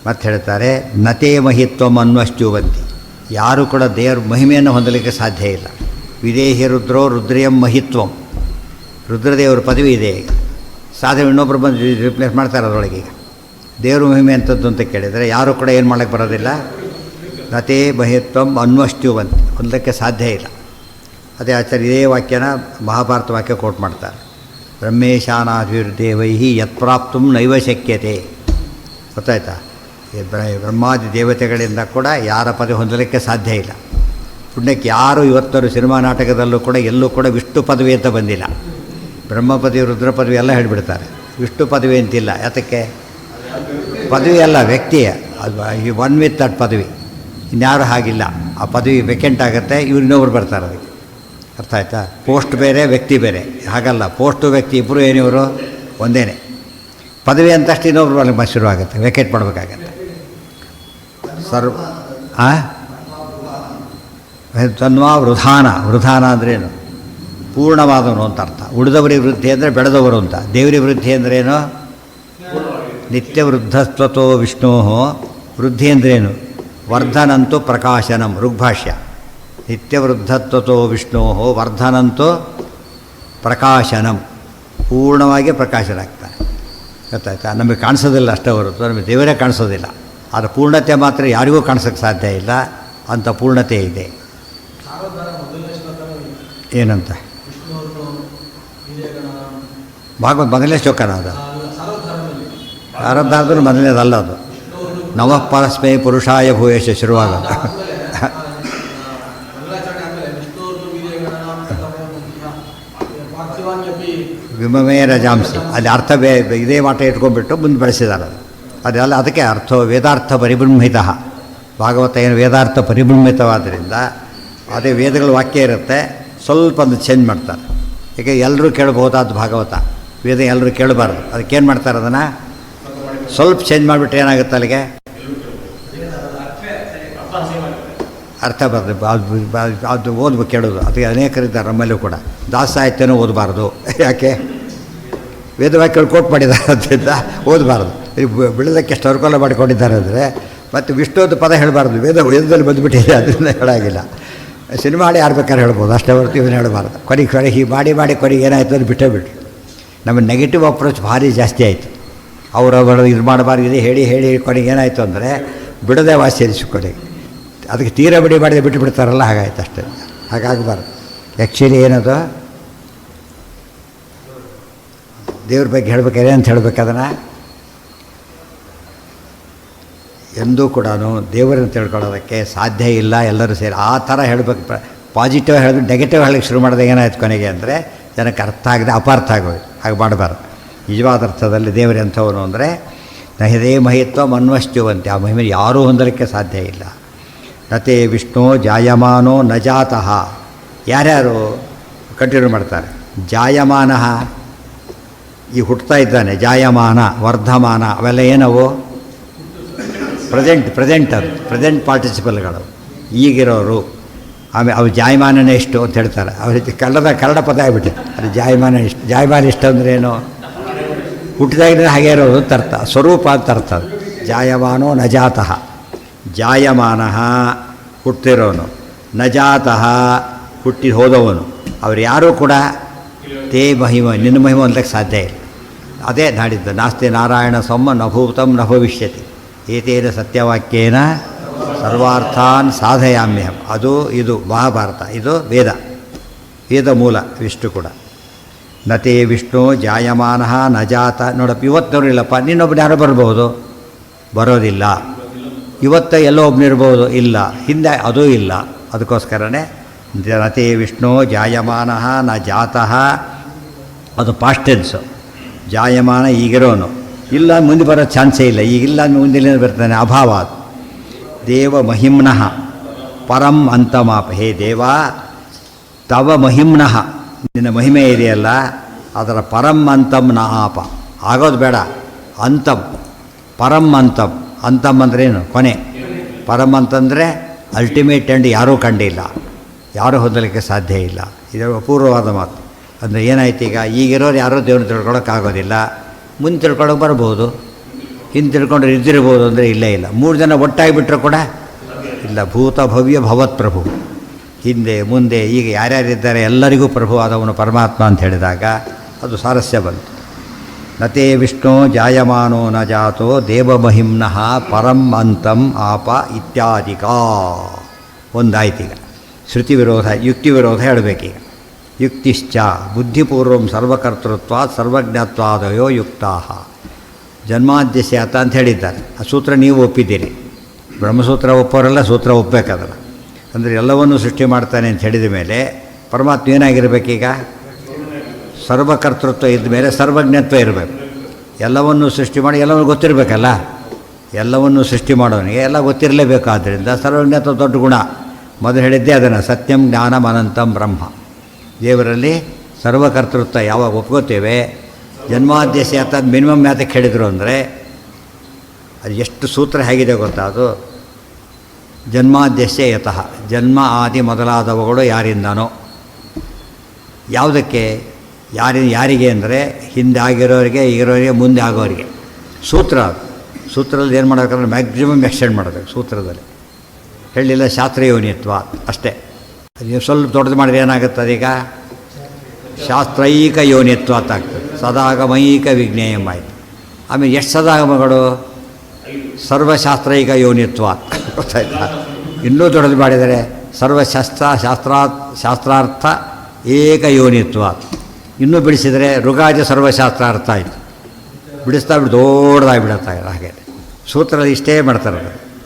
ಮತ್ತು ಹೇಳ್ತಾರೆ ನತೇ ಮಹಿತ್ವಂ ಅನ್ವಶ್ಚುವಂತಿ. ಯಾರೂ ಕೂಡ ದೇವರ ಮಹಿಮೆಯನ್ನು ಹೊಂದಲಿಕ್ಕೆ ಸಾಧ್ಯ ಇಲ್ಲ. ವಿದೇಹಿ ರುದ್ರೋ ರುದ್ರಿಯಂ ಮಹಿತ್ವಂ. ರುದ್ರದೇವರ ಪದವಿ ಇದೆ. ಈಗ ಸಾಧನೆ ಇನ್ನೊಬ್ಬರು ಬಂದು ರಿಪ್ಲೇಸ್ ಮಾಡ್ತಾರೆ ಅದರೊಳಗೆ. ಈಗ ದೇವ್ರ ಮಹಿಮೆ ಅಂಥದ್ದು ಅಂತ ಕೇಳಿದರೆ ಯಾರೂ ಕೂಡ ಏನು ಮಾಡೋಕ್ಕೆ ಬರೋದಿಲ್ಲ. ನತೇ ಮಹಿತ್ವಂ ಅನ್ವಶ್ಚುವಂತಿ, ಹೊಂದಲಿಕ್ಕೆ ಸಾಧ್ಯ ಇಲ್ಲ. ಅದೇ ಆಚಾರ್ಯ ಇದೇ ವಾಕ್ಯನ ಮಹಾಭಾರತ ವಾಕ್ಯ ಕೋಟ್ ಮಾಡ್ತಾರೆ. ಬ್ರಹ್ಮೇಶಾನಾಭಿರ್ದೇವೈ ಯತ್ಪ್ರಾಪ್ತು ನೈವ ಶಕ್ಯತೆ. ಗೊತ್ತಾಯ್ತಾ? ಬ್ರಹ್ಮಾದಿ ದೇವತೆಗಳಿಂದ ಕೂಡ ಯಾರ ಪದವಿ ಹೊಂದಲಿಕ್ಕೆ ಸಾಧ್ಯ ಇಲ್ಲ. ಪುಣ್ಯಕ್ಕೆ ಯಾರು ಇವತ್ತವರು ಸಿನಿಮಾ ನಾಟಕದಲ್ಲೂ ಕೂಡ ಎಲ್ಲೂ ಕೂಡ ವಿಷ್ಣು ಪದವಿ ಅಂತ ಬಂದಿಲ್ಲ. ಬ್ರಹ್ಮ ಪದವಿ ರುದ್ರ ಪದವಿ ಎಲ್ಲ ಹೇಳಿಬಿಡ್ತಾರೆ. ವಿಷ್ಣು ಪದವಿ ಅಂತಿಲ್ಲ. ಯಾತಕ್ಕೆ? ಪದವಿ ಅಲ್ಲ, ವ್ಯಕ್ತಿ. ಅದು ಈ ಒನ್ ವಿತ್ ದಟ್ ಪದವಿ. ಇನ್ಯಾರು ಹಾಗಿಲ್ಲ. ಆ ಪದವಿ ವೇಕೆಂಟ್ ಆಗುತ್ತೆ, ಇವ್ರು ಇನ್ನೊಬ್ರು ಬರ್ತಾರೆ ಅದಕ್ಕೆ. ಅರ್ಥ ಆಯ್ತಾ? ಪೋಸ್ಟ್ ಬೇರೆ, ವ್ಯಕ್ತಿ ಬೇರೆ. ಹಾಗಲ್ಲ, ಪೋಸ್ಟು ವ್ಯಕ್ತಿ ಇಬ್ಬರು ಏನಿವರು ಒಂದೇ. ಪದವಿ ಅಂತಷ್ಟು ಇನ್ನೊಬ್ರು ಅಲ್ಲಿ ಶುರುವಾಗುತ್ತೆ, ವೇಕೆಂಟ್ ಮಾಡಬೇಕಾಗತ್ತೆ. ತನ್ವಾ ವೃಧಾನ. ವೃಧಾನ ಅಂದ್ರೇನು? ಪೂರ್ಣವಾದವನು ಅಂತ ಅರ್ಥ. ಉಳಿದವರಿಗೆ ವೃದ್ಧಿ ಅಂದರೆ ಬೆಳೆದವರು ಅಂತ. ದೇವರಿ ವೃದ್ಧಿ ಅಂದ್ರೇನು? ನಿತ್ಯ ವೃದ್ಧಸ್ವತೋ ವಿಷ್ಣೋ. ವೃದ್ಧಿ ಅಂದ್ರೇನು? ವರ್ಧನಂತು ಪ್ರಕಾಶನಂ. ಋಗ್ಭಾಷ್ಯ. ನಿತ್ಯ ವೃದ್ಧತ್ವತೋ ವಿಷ್ಣೋ ವರ್ಧನಂತು ಪ್ರಕಾಶನಂ. ಪೂರ್ಣವಾಗಿ ಪ್ರಕಾಶನ ಆಗ್ತಾನೆ. ಗೊತ್ತಾಯ್ತಾ? ನಮಗೆ ಕಾಣಿಸೋದಿಲ್ಲ ಅಷ್ಟೇ ಹೊರತು ನಮಗೆ ದೇವರೇ ಕಾಣಿಸೋದಿಲ್ಲ. ಆದರೆ ಪೂರ್ಣತೆ ಮಾತ್ರ ಯಾರಿಗೂ ಕಾಣಿಸೋಕ್ಕೆ ಸಾಧ್ಯ ಇಲ್ಲ. ಅಂಥ ಪೂರ್ಣತೆ ಇದೆ. ಏನಂತ? ಭಾಗವತ್ ಮೊದಲನೇ ಶ್ಲೋಕನ ಅದು. ಆರದ್ದಾದ್ರೂ ಮೊದಲನೇದಲ್ಲ ಅದು. ನವಃ ಪರಸ್ಮೈ ಪುರುಷಾಯ ಭೂಯಶ ಶುರುವಾಗೋದು. ವಿಮಮೇ ರಜಾಂಸಿ. ಅಲ್ಲಿ ಅರ್ಥ ಇದೇ ಮಾಟ ಇಟ್ಕೊಂಡ್ಬಿಟ್ಟು ಮುಂದೆ ಬೆಳೆಸಿದ್ದಾರೆ ಅದು. ಅದೆಲ್ಲ ಅದಕ್ಕೆ ಅರ್ಥ ವೇದಾರ್ಥ ಪರಿಬ್ರಹ್ಮಿತ. ಭಾಗವತ ಏನು ವೇದಾರ್ಥ ಪರಿಬ್ರಹ್ಮಿತವಾದ್ದರಿಂದ ಅದೇ ವೇದಗಳ ವಾಕ್ಯ ಇರುತ್ತೆ, ಸ್ವಲ್ಪ ಒಂದು ಚೇಂಜ್ ಮಾಡ್ತಾರೆ. ಈಗ ಎಲ್ಲರೂ ಕೇಳಬಹುದಾದ ಭಾಗವತ ವೇದ ಎಲ್ಲರೂ ಕೇಳಬಾರ್ದು. ಅದಕ್ಕೇನು ಮಾಡ್ತಾರೆ? ಅದನ್ನು ಸ್ವಲ್ಪ ಚೇಂಜ್ ಮಾಡಿಬಿಟ್ರೆ ಏನಾಗುತ್ತೆ? ಅಲ್ಲಿಗೆ ಅರ್ಥ ಬರ್ತದೆ. ಅದು ಓದ್ಬೇಕು, ಕೇಳೋದು. ಅದಕ್ಕೆ ಅನೇಕರಿದ್ದಾರೆ ನಮ್ಮಲ್ಲೂ ಕೂಡ. ದಾಸಾಹಿತ್ಯನೂ ಓದಬಾರ್ದು. ಯಾಕೆ? ವೇದವಾಕ್ಯಗಳು ಕೋಟ್ ಮಾಡಿದ್ದಾರೆ ಅದರಿಂದ ಓದಬಾರ್ದು. ಬಿಡೋದಕ್ಕೆ ಎಷ್ಟು ಅನುಕೂಲ ಮಾಡಿಕೊಂಡಿದ್ದಾರೆ ಅಂದರೆ ಮತ್ತು ವಿಷ್ಣುದ ಪದ ಹೇಳಬಾರ್ದು. ವೇದದಲ್ಲಿ ಬಂದುಬಿಟ್ಟಿದೆ, ಅದರಿಂದ ಹೇಳಾಗಿಲ್ಲ. ಸಿನಿಮಾ ಹಾಡಿ ಆಡ್ಬೇಕಾದ್ರೆ ಹೇಳ್ಬೋದು, ಅಷ್ಟೇ ಹೊರತು ಇವನು ಹೇಳಬಾರ್ದು. ಕೊನೆಗೆ ಹೀಗೆ ಮಾಡಿ ಕೊನೆಗೆ ಏನಾಯಿತು ಅಂತ ಬಿಟ್ಟೇ ಬಿಟ್ರು. ನಮ್ಮ ನೆಗೆಟಿವ್ ಅಪ್ರೋಚ್ ಭಾರಿ ಜಾಸ್ತಿ ಆಯಿತು. ಅವರವರು ಇದು ಮಾಡಬಾರ್ದು, ಇದೆ ಹೇಳಿ ಕೊನೆಗೆ ಏನಾಯಿತು ಅಂದರೆ ಬಿಡದೆ ವಾಸಿ ಸೇರಿಸಿ ಕೊನೆಗೆ ಅದಕ್ಕೆ ತೀರ ಬಿಡಿ ಮಾಡಿದೆ ಬಿಟ್ಟು ಬಿಡ್ತಾರಲ್ಲ, ಹಾಗಾಯ್ತು ಅಷ್ಟೇ. ಹಾಗಾಗಬಾರ್ದು. ಆ್ಯಕ್ಚುಲಿ ಏನದು ದೇವ್ರ ಬಗ್ಗೆ ಹೇಳ್ಬೇಕಾದ್ರೆ ಅಂತ ಹೇಳ್ಬೇಕು. ಅದನ್ನು ಎಂದೂ ಕೂಡ ದೇವರನ್ನು ತಿಳ್ಕೊಳ್ಳೋದಕ್ಕೆ ಸಾಧ್ಯ ಇಲ್ಲ. ಎಲ್ಲರೂ ಸೇರಿ ಆ ಥರ ಹೇಳಬೇಕು. ಪಾಸಿಟಿವ್ ಹೇಳಬೇಕು, ನೆಗೆಟಿವ್ ಹೇಳಕ್ಕೆ ಶುರು ಮಾಡಿದಾಗ ಏನಾಯ್ತು ಕೊನೆಗೆ ಅಂದರೆ ಜನಕ್ಕೆ ಅರ್ಥ ಆಗದೆ ಅಪಾರ್ಥ ಆಗೋಯ್ತು. ಹಾಗೆ ಮಾಡಬಾರ್ದು. ನಿಜವಾದ ಅರ್ಥದಲ್ಲಿ ದೇವರು ಎಂಥವನು ಅಂದರೆ ನಹದೇ ಮಹಿತ್ವ ಮನ್ವಶ್ಚುವಂತೆ. ಆ ಮಹಿಮೆ ಯಾರೂ ಹೊಂದಲಿಕ್ಕೆ ಸಾಧ್ಯ ಇಲ್ಲ. ನತೇ ವಿಷ್ಣು ಜಾಯಮಾನೋ ನ ಜಾತಃ. ಯಾರ್ಯಾರು ಕಂಟಿನ್ಯೂ ಮಾಡ್ತಾರೆ? ಜಾಯಮಾನ, ಈ ಹುಟ್ಟುತ್ತಾ ಇದ್ದಾನೆ. ಜಾಯಮಾನ, ವರ್ಧಮಾನ, ಅವೆಲ್ಲ ಏನವು? ಪ್ರೆಸೆಂಟ್ ಅದು ಪ್ರೆಸೆಂಟ್ ಪಾರ್ಟಿಸಿಪಲ್ಗಳು, ಈಗಿರೋರು. ಆಮೇಲೆ ಅವು ಜಾಯಮಾನನೇ ಇಷ್ಟು ಅಂತ ಹೇಳ್ತಾರೆ. ಅವ್ರಿಗೆ ಕನ್ನಡ ಪದ ಆಗಿಬಿಟ್ಟೆ. ಅದು ಜಾಯಮಾನ ಇಷ್ಟು. ಜಾಯಮಾನ ಇಷ್ಟು ಅಂದರೆ ಏನು? ಹುಟ್ಟಿದಾಗಿದ್ರೆ ಹಾಗೆ ಇರೋದು ಅಂತ ಅರ್ಥ, ಸ್ವರೂಪ ಅಂತ ಅರ್ಥ. ಅದು ಜಾಯಮಾನೋ ನ ಜಾತಃ. ಜಾಯಮಾನ ಹುಟ್ಟಿರೋನು, ನ ಜಾತಃ ಹುಟ್ಟಿ ಹೋದವನು. ಅವ್ರು ಯಾರೂ ಕೂಡ ತೇ ಮಹಿಮ, ನಿನ್ನ ಮಹಿಮ ಅಂತಕ್ಕೆ ಸಾಧ್ಯ ಇಲ್ಲ. ಅದೇ ನಾಡಿದ್ದು ನಾಸ್ತಿ ನಾರಾಯಣ ಸೊಮ್ಮ ನಭೂತಂ ನ ಭವಿಷ್ಯತಿ ಏತೇನ ಸತ್ಯವಾಕ್ಯೇನ ಸರ್ವಾರ್ಥಾನ್ ಸಾಧಯಾಮ್ಯಹಂ. ಅದು ಇದು ಮಹಾಭಾರತ, ಇದು ವೇದ ಮೂಲ ವಿಷ್ಣು ಕೂಡ. ನತೇ ವಿಷ್ಣು ಜಾಯಮಾನ ನ ಜಾತ. ನೋಡಪ್ಪ, ಇವತ್ತವ್ರು ಇಲ್ಲಪ್ಪ, ನಿನ್ನೊಬ್ಬರು ಯಾರೋ ಬರ್ಬೋದು, ಬರೋದಿಲ್ಲ. ಇವತ್ತು ಎಲ್ಲೋ ಒಬ್ಬನಿರ್ಬೋದು, ಇಲ್ಲ. ಹಿಂದೆ ಅದೂ ಇಲ್ಲ. ಅದಕ್ಕೋಸ್ಕರನೇ ನತೇ ವಿಷ್ಣು ಜಾಯಮಾನ ನ ಜಾತಃ. ಅದು ಪಾಸ್ಟ್ ಟೆನ್ಸು. ಜಾಯಮಾನ ಈಗಿರೋನು, ಇಲ್ಲ ಮುಂದೆ ಬರೋ ಚಾನ್ಸೇ ಇಲ್ಲ. ಈಗಿಲ್ಲ ಮುಂದಿನ ಬರ್ತಾನೆ, ಅಭಾವ. ಅದು ದೇವ ಮಹಿಮ್ನಃ ಪರಂ ಅಂತಮಾಪ. ಹೇ ದೇವ, ತವ ಮಹಿಮ್ನಃ, ನಿನ್ನ ಮಹಿಮೆ ಇದೆಯಲ್ಲ ಅದರ ಪರಂ ಅಂತಂ ನ ಆಪ. ಆಗೋದು ಬೇಡ. ಅಂತಂ, ಪರಂ ಅಂತಂ. ಅಂತಂ ಅಂದ್ರೇನು? ಕೊನೆ. ಪರಂ ಅಂತಂದರೆ ಅಲ್ಟಿಮೇಟ್ ಎಂಡ್ ಯಾರೂ ಕಂಡಿಲ್ಲ, ಯಾರೂ ಹೊಂದಲಿಕ್ಕೆ ಸಾಧ್ಯ ಇಲ್ಲ. ಇದು ಅಪೂರ್ವವಾದ ಮಾತು. ಅಂದರೆ ಏನಾಯ್ತು? ಈಗಿರೋರು ಯಾರೋ ದೇವ್ರನ್ನ ತಿಳ್ಕೊಳ್ಳೋಕ್ಕಾಗೋದಿಲ್ಲ. ಮುಂದೆ ತಿಳ್ಕೊಳ್ಳೋಕೆ ಬರ್ಬೋದು, ಹಿಂದೆ ತಿಳ್ಕೊಂಡ್ರೆ ಇದ್ದಿರ್ಬೋದು ಅಂದರೆ ಇಲ್ಲೇ ಇಲ್ಲ. 3 ಜನ ಒಟ್ಟಾಗಿಬಿಟ್ರೂ ಕೂಡ ಇಲ್ಲ. ಭೂತ ಭವ್ಯ ಭವತ್ ಪ್ರಭು. ಹಿಂದೆ ಮುಂದೆ ಈಗ ಯಾರ್ಯಾರಿದ್ದಾರೆ ಎಲ್ಲರಿಗೂ ಪ್ರಭು ಆದವನು ಪರಮಾತ್ಮ ಅಂತ ಹೇಳಿದಾಗ ಅದು ಸಾರಸ್ಯ ಬಂತು. ನತೇ ವಿಷ್ಣು ಜಾಯಮಾನೋ ನ ಜಾತೋ ದೇವಮಹಿಮ್ನಃ ಪರಂ ಅಂತಂ ಆಪ ಇತ್ಯಾದಿಕಾ. ಒಂದಾಯ್ತೀಗ. ಶ್ರುತಿ ವಿರೋಧ, ಯುಕ್ತಿ ವಿರೋಧ ಹೇಳಬೇಕೀಗ. ಯುಕ್ತಿಶ್ಚ ಬುದ್ಧಿಪೂರ್ವಂ ಸರ್ವಕರ್ತೃತ್ವ ಸರ್ವಜ್ಞತ್ವಾದಯೋ ಯುಕ್ತಾ. ಜನ್ಮಾದ್ಯಸ್ಯಾತ ಅಂತ ಹೇಳಿದ್ದಾರೆ. ಆ ಸೂತ್ರ ನೀವು ಒಪ್ಪಿದ್ದೀರಿ. ಬ್ರಹ್ಮಸೂತ್ರ ಒಪ್ಪೋರೆಲ್ಲ ಸೂತ್ರ ಒಪ್ಪಬೇಕಾದ್ರೆ. ಅಂದರೆ ಎಲ್ಲವನ್ನೂ ಸೃಷ್ಟಿ ಮಾಡ್ತಾನೆ ಅಂತ ಹೇಳಿದ ಮೇಲೆ ಪರಮಾತ್ಮ ಏನಾಗಿರಬೇಕೀಗ? ಸರ್ವಕರ್ತೃತ್ವ ಇದ್ದ ಮೇಲೆ ಸರ್ವಜ್ಞತ್ವ ಇರಬೇಕು. ಎಲ್ಲವನ್ನೂ ಸೃಷ್ಟಿ ಮಾಡಿ ಎಲ್ಲವನ್ನೂ ಗೊತ್ತಿರಬೇಕಲ್ಲ. ಎಲ್ಲವನ್ನೂ ಸೃಷ್ಟಿ ಮಾಡೋನಿಗೆ ಎಲ್ಲ ಗೊತ್ತಿರಲೇಬೇಕು. ಆದ್ದರಿಂದ ಸರ್ವಜ್ಞತ್ವ ದೊಡ್ಡ ಗುಣ. ಮೊದಲು ಹೇಳಿದ್ದೆ ಅದನ್ನು, ಸತ್ಯಂ ಜ್ಞಾನಂ ಅನಂತಂ ಬ್ರಹ್ಮ. ದೇವರಲ್ಲಿ ಸರ್ವಕರ್ತೃತ್ವ ಯಾವಾಗ ಒಪ್ಕೋತೇವೆ, ಜನ್ಮಾದ್ಯಸ್ಯ ಅಂತ ಮಿನಿಮಮ್ ಯಾತಕ್ಕೆ ಹೇಳಿದರು ಅಂದರೆ, ಅದು ಎಷ್ಟು ಸೂತ್ರ ಹೇಗಿದೆ ಗೊತ್ತಾ, ಅದು ಜನ್ಮಾದ್ಯಸ್ಯ ಯತಃ, ಜನ್ಮ ಆದಿ ಮೊದಲಾದವುಗಳು ಯಾರಿಂದನೋ, ಯಾವುದಕ್ಕೆ ಯಾರಿಗೆ ಅಂದರೆ ಹಿಂದೆ ಆಗಿರೋರಿಗೆ, ಈಗಿರೋರಿಗೆ, ಮುಂದೆ ಆಗೋರಿಗೆ. ಸೂತ್ರ ಅದು. ಸೂತ್ರದಲ್ಲಿ ಏನು ಮಾಡಬೇಕಂದ್ರೆ ಮ್ಯಾಕ್ಸಿಮಮ್ ಎಕ್ಸ್ಟೆಂಡ್ ಮಾಡಬೇಕು ಸೂತ್ರದಲ್ಲಿ. ಹೇಳಿಲ್ಲ ಶಾಸ್ತ್ರಯೋನಿತ್ವ ಅಷ್ಟೇ. ನೀವು ಸ್ವಲ್ಪ ದೊಡ್ಡದು ಮಾಡಿದ್ರೆ ಏನಾಗುತ್ತೆ ಅದೀಗ, ಶಾಸ್ತ್ರೈಕ ಯೋನಿತ್ವ ಅಂತ ಆಗ್ತದೆ. ಸದಾಗಮೈಕ ವಿಜ್ಞೇಯಂ ಆಯಿತು. ಆಮೇಲೆ ಎಷ್ಟು ಸದಾಗಮಗಳು, ಸರ್ವಶಾಸ್ತ್ರೈಕ ಯೋನಿತ್ವ ಗೊತ್ತಾಯ್ತಾ. ಇನ್ನೂ ದೊಡ್ಡದು ಮಾಡಿದರೆ ಶಾಸ್ತ್ರಾರ್ಥ ಏಕ ಯೋನಿತ್ವ. ಇನ್ನೂ ಬಿಡಿಸಿದರೆ ಋಗಾದಿ ಸರ್ವಶಾಸ್ತ್ರಾರ್ಥ ಆಯಿತು. ಬಿಡಿಸ್ತಾ ಬಿಟ್ಟು ದೊಡ್ಡದಾಗಿಬಿಡುತ್ತಾ ಹಾಗೆ. ಸೂತ್ರದಲ್ಲಿ ಇಷ್ಟೇ ಮಾಡ್ತಾರೆ.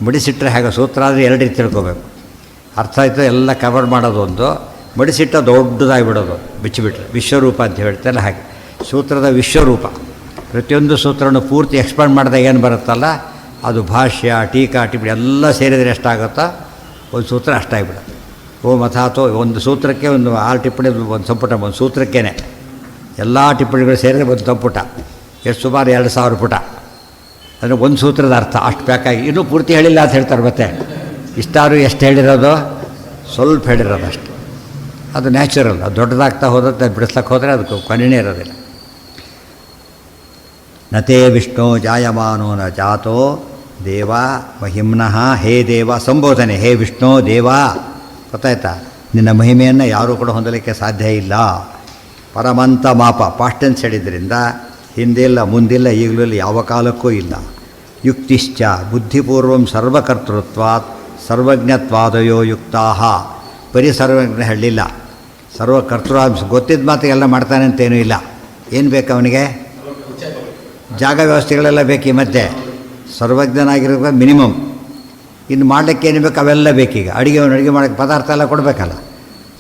ಮಡಿಸಿಟ್ಟರೆ ಹಾಗೆ ಸೂತ್ರ ಆದರೆ ಎರಡು ರೀತಿ ತಿಳ್ಕೊಬೇಕು. ಅರ್ಥ ಆಯಿತು, ಎಲ್ಲ ಕವರ್ ಮಾಡೋದು ಒಂದು, ಮಡಿಸಿಟ್ಟ ದೊಡ್ಡದಾಗಿಬಿಡೋದು ಬಿಚ್ಚಿಬಿಟ್ರೆ. ವಿಶ್ವರೂಪ ಅಂತ ಹೇಳ್ತಾರೆ ಹಾಗೆ. ಸೂತ್ರದ ವಿಶ್ವರೂಪ. ಪ್ರತಿಯೊಂದು ಸೂತ್ರವನ್ನು ಪೂರ್ತಿ ಎಕ್ಸ್ಪ್ಯಾಂಡ್ ಮಾಡಿದಾಗ ಏನು ಬರುತ್ತಲ್ಲ, ಅದು ಭಾಷ್ಯ, ಟೀಕಾ, ಟಿಪ್ಪಣಿ ಎಲ್ಲ ಸೇರಿದರೆ ಎಷ್ಟಾಗುತ್ತೋ ಒಂದು ಸೂತ್ರ ಅಷ್ಟಾಗಿಬಿಡುತ್ತೆ. ಓಂ ಅಥಾತೋ ಒಂದು ಸೂತ್ರಕ್ಕೆ ಒಂದು 6 ಟಿಪ್ಪಣಿ, ಒಂದು ಸಂಪುಟ, ಒಂದು ಸೂತ್ರಕ್ಕೇ ಎಲ್ಲ ಟಿಪ್ಪಣಿಗಳು ಸೇರಿದರೆ ಒಂದು ಸಂಪುಟ. ಎಷ್ಟು ಸುಮಾರು 2000 ಪುಟ. ಅಂದರೆ ಒಂದು ಸೂತ್ರದ ಅರ್ಥ ಅಷ್ಟು ಬೇಕಾಗಿ. ಇನ್ನೂ ಪೂರ್ತಿ ಹೇಳಿಲ್ಲ ಅಂತ ಹೇಳ್ತಾರೆ. ಮತ್ತೆ ಇಷ್ಟಾರು ಎಷ್ಟು ಹೇಳಿರೋದು, ಸ್ವಲ್ಪ ಹೇಳಿರೋದು ಅಷ್ಟೆ. ಅದು ನ್ಯಾಚುರಲ್. ಅದು ದೊಡ್ಡದಾಗ್ತಾ ಹೋದಂತೆ ಬಿಡಿಸ್ಲಕ್ಕೆ ಹೋದರೆ ಅದಕ್ಕೆ ಕೊನೆಯೇ ಇರೋದಿಲ್ಲ. ನತೇ ವಿಷ್ಣು ಜಾಯಮಾನೋ ನ ಜಾತೋ ದೇವ ಮಹಿಮ್ನಃ. ಹೇ ದೇವ ಸಂಬೋಧನೆ, ಹೇ ವಿಷ್ಣು ದೇವ. ಗೊತ್ತಾಯ್ತಾ, ನಿನ್ನ ಮಹಿಮೆಯನ್ನು ಯಾರೂ ಕೂಡ ಹೊಂದಲಿಕ್ಕೆ ಸಾಧ್ಯ ಇಲ್ಲ. ಪರಮಂತ ಮಾಪ ಪಾಸ್ಟೆನ್ಸ್ ಹೇಳಿದ್ರಿಂದ ಹಿಂದಿಲ್ಲ, ಮುಂದಿಲ್ಲ, ಈಗಲೂ ಇಲ್ಲ, ಯಾವ ಕಾಲಕ್ಕೂ ಇಲ್ಲ. ಯುಕ್ತಿಶ್ಚ ಬುದ್ಧಿಪೂರ್ವಂ ಸರ್ವಕರ್ತೃತ್ವಾತ್ ಸರ್ವಜ್ಞತ್ವಾದಯೋ ಯುಕ್ತಾ. ಬರೀ ಸರ್ವಜ್ಞ ಹೇಳಲಿಲ್ಲ, ಸರ್ವಕರ್ತೃ ಗೊತ್ತಿದ್ದ ಮಾತಿಗೆಲ್ಲ ಮಾಡ್ತಾನೆ ಅಂತೇನೂ ಇಲ್ಲ. ಏನು ಬೇಕು ಅವನಿಗೆ, ಜಾಗ ವ್ಯವಸ್ಥೆಗಳೆಲ್ಲ ಬೇಕು. ಈ ಮಧ್ಯೆ ಸರ್ವಜ್ಞನಾಗಿರೋ ಮಿನಿಮಮ್. ಇನ್ನು ಮಾಡಲಿಕ್ಕೆ ಏನು ಬೇಕು ಅವೆಲ್ಲ ಬೇಕೀಗ. ಅಡುಗೆ ಮಾಡೋಕ್ಕೆ ಪದಾರ್ಥ ಎಲ್ಲ ಕೊಡಬೇಕಲ್ಲ.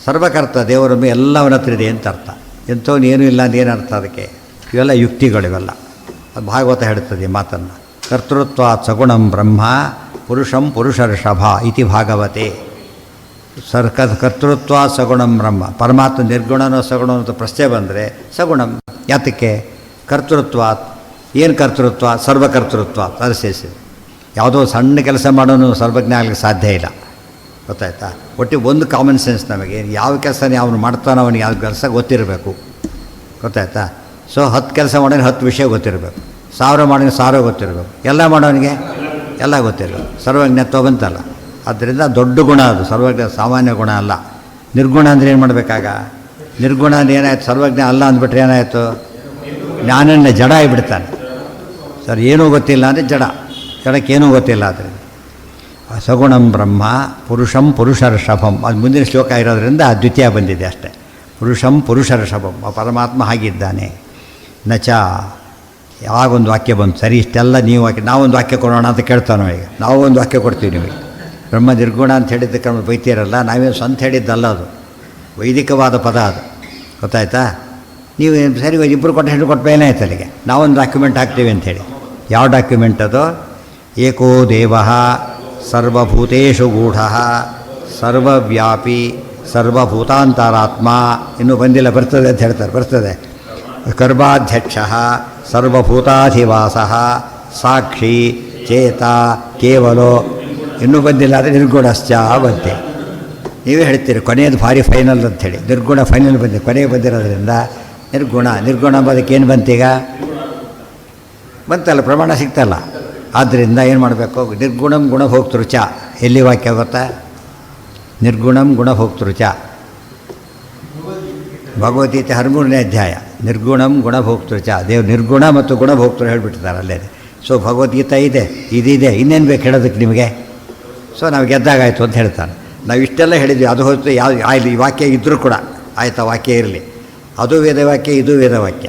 ಸರ್ವಕರ್ತ ದೇವರೊಮ್ಮೆ ಎಲ್ಲವನ್ನ ಹತ್ರ ಇದೆ ಅಂತ ಅರ್ಥ. ಎಂಥವನು ಏನೂ ಇಲ್ಲ ಅಂತ ಏನು ಅರ್ಥ ಅದಕ್ಕೆ. ಇವೆಲ್ಲ ಯುಕ್ತಿಗಳಿವೆಲ್ಲ. ಅದು ಭಾಗವತ ಹೇಳ್ತದೆ ಈ ಮಾತನ್ನು. ಕರ್ತೃತ್ವಾತ್ ಸಗುಣಂ ಬ್ರಹ್ಮ ಪುರುಷಂ ಪುರುಷರ್ಷಭ ಇತಿ ಭಾಗವತೆ. ಕರ್ತೃತ್ವಾತ್ ಸಗುಣಂ ಬ್ರಹ್ಮ. ಪರಮಾತ್ಮ ನಿರ್ಗುಣನೋ ಸಗುಣ ಅಂತ ಪ್ರಶ್ನೆ ಬಂದರೆ ಸಗುಣಂ ಯಾತಕ್ಕೆ, ಕರ್ತೃತ್ವಾತ್. ಏನು ಕರ್ತೃತ್ವ, ಸರ್ವಕರ್ತೃತ್ವ. ಅದು ಸೇರಿಸಿ ಯಾವುದೋ ಸಣ್ಣ ಕೆಲಸ ಮಾಡೋನು ಸರ್ವಜ್ಞ ಆಗಲಿಕ್ಕೆ ಸಾಧ್ಯ ಇಲ್ಲ. ಗೊತ್ತಾಯ್ತಾ. ಒಟ್ಟಿಗೆ ಒಂದು ಕಾಮನ್ ಸೆನ್ಸ್ ನಮಗೆ, ಯಾವ ಕೆಲಸ ಅವನು ಮಾಡ್ತಾನೋ ಅವನಿಗೆ ಯಾವ ಕೆಲಸ ಗೊತ್ತಿರಬೇಕು. ಗೊತ್ತಾಯ್ತಾ. ಸೊ 10 ಕೆಲಸ ಮಾಡೋನಿಗೆ 10 ವಿಷಯ ಗೊತ್ತಿರಬೇಕು. 1000 ಮಾಡೋನಿಗೆ 1000 ಗೊತ್ತಿರಬೇಕು. ಎಲ್ಲ ಮಾಡೋನಿಗೆ ಎಲ್ಲ ಗೊತ್ತಿರಬೇಕು. ಸರ್ವಜ್ಞತ್ವ ಬಂತಲ್ಲ. ಆದ್ದರಿಂದ ದೊಡ್ಡ ಗುಣ ಅದು. ಸರ್ವಜ್ಞ ಸಾಮಾನ್ಯ ಗುಣ ಅಲ್ಲ. ನಿರ್ಗುಣ ಅಂದರೆ ಏನು ಮಾಡಬೇಕಾಗ, ನಿರ್ಗುಣ ಅಂದರೆ ಏನಾಯ್ತು, ಸರ್ವಜ್ಞ ಅಲ್ಲ ಅಂದ್ಬಿಟ್ರೆ ಏನಾಯಿತು, ಜ್ಞಾನನ್ನ ಜಡ ಆಗಿಬಿಡ್ತಾನೆ. ಸರ್ ಏನೂ ಗೊತ್ತಿಲ್ಲ ಅಂದರೆ ಜಡಕ್ಕೇನೂ ಗೊತ್ತಿಲ್ಲ. ಆದ್ದರಿಂದ ಸಗುಣಂ ಬ್ರಹ್ಮ ಪುರುಷಂ ಪುರುಷರ್ಷಭಂ. ಅದು ಮುಂದಿನ ಶ್ಲೋಕ ಇರೋದ್ರಿಂದ ದ್ವಿತೀಯ ಬಂದಿದೆ ಅಷ್ಟೇ. ಪುರುಷಂ ಪುರುಷರ್ಷಭಂ. ಆ ಪರಮಾತ್ಮ ಹಾಗಿದ್ದಾನೆ. ನಚ ಯಾವಾಗೊಂದು ವಾಕ್ಯ ಬಂತು, ಸರಿ ಇಷ್ಟೆಲ್ಲ ನೀವು ವಾಕ್ಯ, ನಾವೊಂದು ವಾಕ್ಯ ಕೊಡೋಣ ಅಂತ ಕೇಳ್ತಾನೋ. ಈಗ ನಾವು ಒಂದು ವಾಕ್ಯ ಕೊಡ್ತೀವಿ ನಿಮಗೆ. ಬ್ರಹ್ಮ ನಿರ್ಗುಣ ಅಂತ ಹೇಳಿದ್ದಕ್ಕೆ ನಮಗೆ ಬೈತೀರಲ್ಲ, ನಾವೇನು ಸ್ವಂತ ಹೇಳಿದ್ದಲ್ಲ, ಅದು ವೈದಿಕವಾದ ಪದ ಅದು. ಗೊತ್ತಾಯ್ತಾ. ನೀವು ಸರಿ ಇಬ್ಬರು ಕೊಟ್ಟು ಹೆಣ್ಣು ಕೊಟ್ಟು ಏನಾಯ್ತು ಅಲ್ಲಿಗೆ. ನಾವೊಂದು ಡಾಕ್ಯುಮೆಂಟ್ ಹಾಕ್ತೀವಿ ಅಂಥೇಳಿ. ಯಾವ ಡಾಕ್ಯುಮೆಂಟ್ ಅದು, ಏಕೋ ದೇವ ಸರ್ವಭೂತೇಷು ಗೂಢ ಸರ್ವವ್ಯಾಪಿ ಸರ್ವಭೂತಾಂತರಾತ್ಮ. ಇನ್ನೂ ಬಂದಿಲ್ಲ, ಬರ್ತದೆ ಅಂತ ಹೇಳ್ತಾರೆ. ಬರ್ತದೆ. ಗರ್ಭಾಧ್ಯಕ್ಷ ಸರ್ವಭೂತಾಧಿವಾಸ ಸಾಕ್ಷಿ ಚೇತ ಕೇವಲೋ. ಇನ್ನೂ ಬಂದಿಲ್ಲ ಅಂದರೆ ನಿರ್ಗುಣಶ್ಚ ಬಂತೆ. ನೀವೇ ಹೇಳ್ತೀರಿ ಕೊನೆಯದು ಭಾರಿ ಫೈನಲ್ ಅಂಥೇಳಿ. ನಿರ್ಗುಣ ಫೈನಲ್ ಬಂದಿದೆ, ಕೊನೆಗೆ ಬಂದಿರೋದ್ರಿಂದ ನಿರ್ಗುಣ. ನಿರ್ಗುಣ ಅಂಬೋದಕ್ಕೇನು ಬಂತೀಗ, ಬಂತಲ್ಲ, ಪ್ರಮಾಣ ಸಿಗ್ತಲ್ಲ. ಆದ್ದರಿಂದ ಏನು ಮಾಡಬೇಕು, ನಿರ್ಗುಣಂ ಗುಣಭೋಕ್ತೃಚ. ಎಲ್ಲಿ ವಾಕ್ಯ ಗೊತ್ತಾ, ನಿರ್ಗುಣಂ ಗುಣಭೋಕ್ತೃಚ. ಭಗವದ್ಗೀತೆ 13ನೇ ಅಧ್ಯಾಯ. ನಿರ್ಗುಣಂ ಗುಣಭೋಕ್ತೃಚ. ದೇವ್ರು ನಿರ್ಗುಣ ಮತ್ತು ಗುಣಭೋಕ್ತೃ ಹೇಳಿಬಿಟ್ಟಿದ್ದಾರೆ ಅಲ್ಲೇ. ಸೊ ಭಗವದ್ಗೀತೆ ಇದೆ, ಇದಿದೆ, ಇನ್ನೇನು ಬೇಕು ಹೇಳೋದಕ್ಕೆ ನಿಮಗೆ. ಸೊ ನಾವು ಗೆದ್ದಾಗಾಯಿತು ಅಂತ ಹೇಳ್ತಾನೆ. ನಾವು ಇಷ್ಟೆಲ್ಲ ಹೇಳಿದ್ವಿ, ಅದು ಹೊರತು ಯಾವ ಆಯ್ತು ಈ ವಾಕ್ಯ ಇದ್ದರೂ ಕೂಡ ಆಯಿತಾ, ವಾಕ್ಯ ಇರಲಿ. ಅದು ವೇದವಾಕ್ಯ, ಇದು ವೇದವಾಕ್ಯ.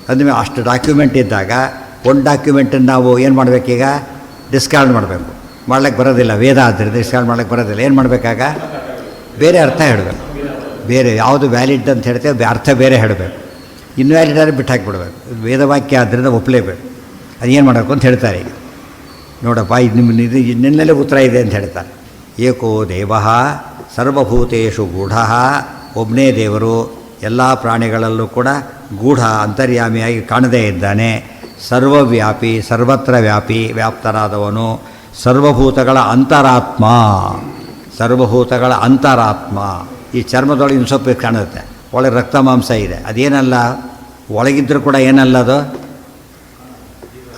ಅಂದಮೇಲೆ ಅಷ್ಟು ಡಾಕ್ಯುಮೆಂಟ್ ಇದ್ದಾಗ ಒಂದು ಡಾಕ್ಯುಮೆಂಟನ್ನು ನಾವು ಏನು ಮಾಡಬೇಕೀಗ, ಡಿಸ್ಕಾರ್ಡ್ ಮಾಡಬೇಕು. ಮಾಡ್ಲಿಕ್ಕೆ ಬರೋದಿಲ್ಲ, ವೇದ ಆದ್ದರಿಂದ ಡಿಸ್ಕಾರ್ಡ್ ಮಾಡ್ಲಿಕ್ಕೆ ಬರೋದಿಲ್ಲ. ಏನು ಮಾಡಬೇಕಾಗ, ಬೇರೆ ಅರ್ಥ ಹೇಳಬೇಕು. ಬೇರೆ ಯಾವುದು ವ್ಯಾಲಿಡ್ ಅಂತ ಹೇಳ್ತೇವೆ, ಅರ್ಥ ಬೇರೆ ಹೇಳಬೇಕು. ಇನ್ವ್ಯಾಲಿಡ್ ಆದರೆ ಬಿಟ್ಟು ಹಾಕಿಬಿಡ್ಬೇಕು. ವೇದವಾಕ್ಯ ಆದ್ದರಿಂದ ಒಪ್ಪಲೇಬೇಕು. ಅದೇನು ಮಾಡಬೇಕು ಅಂತ ಹೇಳ್ತಾರೆ. ಈಗ ನೋಡಪ್ಪ ಇದು ನಿನ್ನಲ್ಲೇ ಉತ್ತರ ಇದೆ ಅಂತ ಹೇಳ್ತಾರೆ. ಏಕೋ ದೇವ ಸರ್ವಭೂತೇಷು ಗೂಢ, ಒಬ್ಬನೇ ದೇವರು ಎಲ್ಲ ಪ್ರಾಣಿಗಳಲ್ಲೂ ಕೂಡ ಗೂಢ ಅಂತರ್ಯಾಮಿಯಾಗಿ ಕಾಣದೇ ಇದ್ದಾನೆ. ಸರ್ವವ್ಯಾಪಿ ಸರ್ವತ್ರ ವ್ಯಾಪಿ ವ್ಯಾಪ್ತನಾದವನು, ಸರ್ವಭೂತಗಳ ಅಂತರಾತ್ಮ, ಸರ್ವಭೂತಗಳ ಅಂತರಾತ್ಮ. ಈ ಚರ್ಮದೊಳಗೆ ಇನ್ನು ಸ್ವಲ್ಪ ಕಾಣುತ್ತೆ, ಒಳಗೆ ರಕ್ತ ಮಾಂಸ ಇದೆ, ಅದೇನಲ್ಲ, ಒಳಗಿದ್ದರೂ ಕೂಡ ಏನಲ್ಲ ಅದು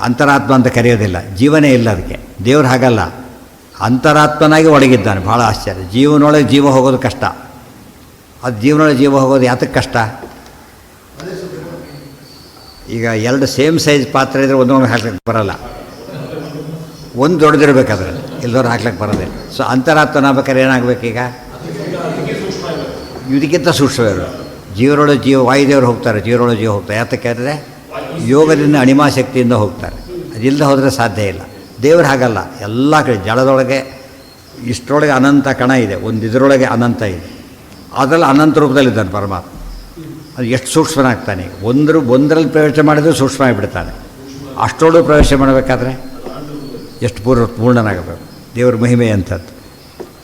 ಅಂತರಾತ್ಮ ಅಂತ ಕರೆಯೋದಿಲ್ಲ, ಜೀವನೇ ಇಲ್ಲ ಅದಕ್ಕೆ. ದೇವ್ರು ಹಾಗಲ್ಲ, ಅಂತರಾತ್ಮನಾಗಿ ಒಳಗಿದ್ದಾನೆ. ಭಾಳ ಆಶ್ಚರ್ಯ. ಜೀವನೊಳಗೆ ಜೀವ ಹೋಗೋದು ಕಷ್ಟ, ಅದು ಜೀವನೊಳಗೆ ಜೀವ ಹೋಗೋದು ಯಾತಕ್ಕೆ ಕಷ್ಟ? ಈಗ ಎರಡು ಸೇಮ್ ಸೈಜ್ ಪಾತ್ರೆ ಇದ್ದರೆ ಒಂದೊಂದು ಹಾಕ್ಲಿಕ್ಕೆ ಬರೋಲ್ಲ, ಒಂದು ದೊಡ್ಡದಿರ್ಬೇಕಾದ್ರೆ ಎಲ್ಲರೂ ಹಾಕ್ಲಿಕ್ಕೆ ಬರೋದಿಲ್ಲ. ಸೊ ಅಂತರಾತ್ಮನ ಬೇಕಾದ್ರೆ ಏನಾಗಬೇಕೀಗ? ಇದಕ್ಕಿಂತ ಸೂಕ್ಷ್ಮರು ಜೀವರೊಳಗೆ ಜೀವ, ವಾಯುದೇವರು ಹೋಗ್ತಾರೆ, ಜೀವರೊಳಗೆ ಜೀವ ಹೋಗ್ತಾರೆ. ಯಾತಕ್ಕೆ ಅಂದರೆ ಯೋಗದಿಂದ ಅಣಿಮಾಶಕ್ತಿಯಿಂದ ಹೋಗ್ತಾರೆ, ಅದಿಲ್ಲದೆ ಹೋದರೆ ಸಾಧ್ಯ ಇಲ್ಲ. ದೇವರು ಹಾಗಲ್ಲ, ಎಲ್ಲ ಕಡೆ ಜಲದೊಳಗೆ ಇಷ್ಟರೊಳಗೆ ಅನಂತ ಕಣ ಇದೆ, ಒಂದು ಇದರೊಳಗೆ ಅನಂತ ಇದೆ, ಅದರಲ್ಲಿ ಅನಂತ ರೂಪದಲ್ಲಿದ್ದಾನೆ ಪರಮಾತ್ಮ. ಅದು ಎಷ್ಟು ಸೂಕ್ಷ್ಮನಾಗ್ತಾನೆ. ಒಂದರಲ್ಲಿ ಪ್ರವೇಶ ಮಾಡಿದ್ರೆ ಸೂಕ್ಷ್ಮ ಆಗಿಬಿಡ್ತಾನೆ, ಅಷ್ಟರೊಳಗೆ ಪ್ರವೇಶ ಮಾಡಬೇಕಾದ್ರೆ ಎಷ್ಟು ಪೂರ್ಣನಾಗಬೇಕು. ದೇವರ ಮಹಿಮೆ ಅಂಥದ್ದು.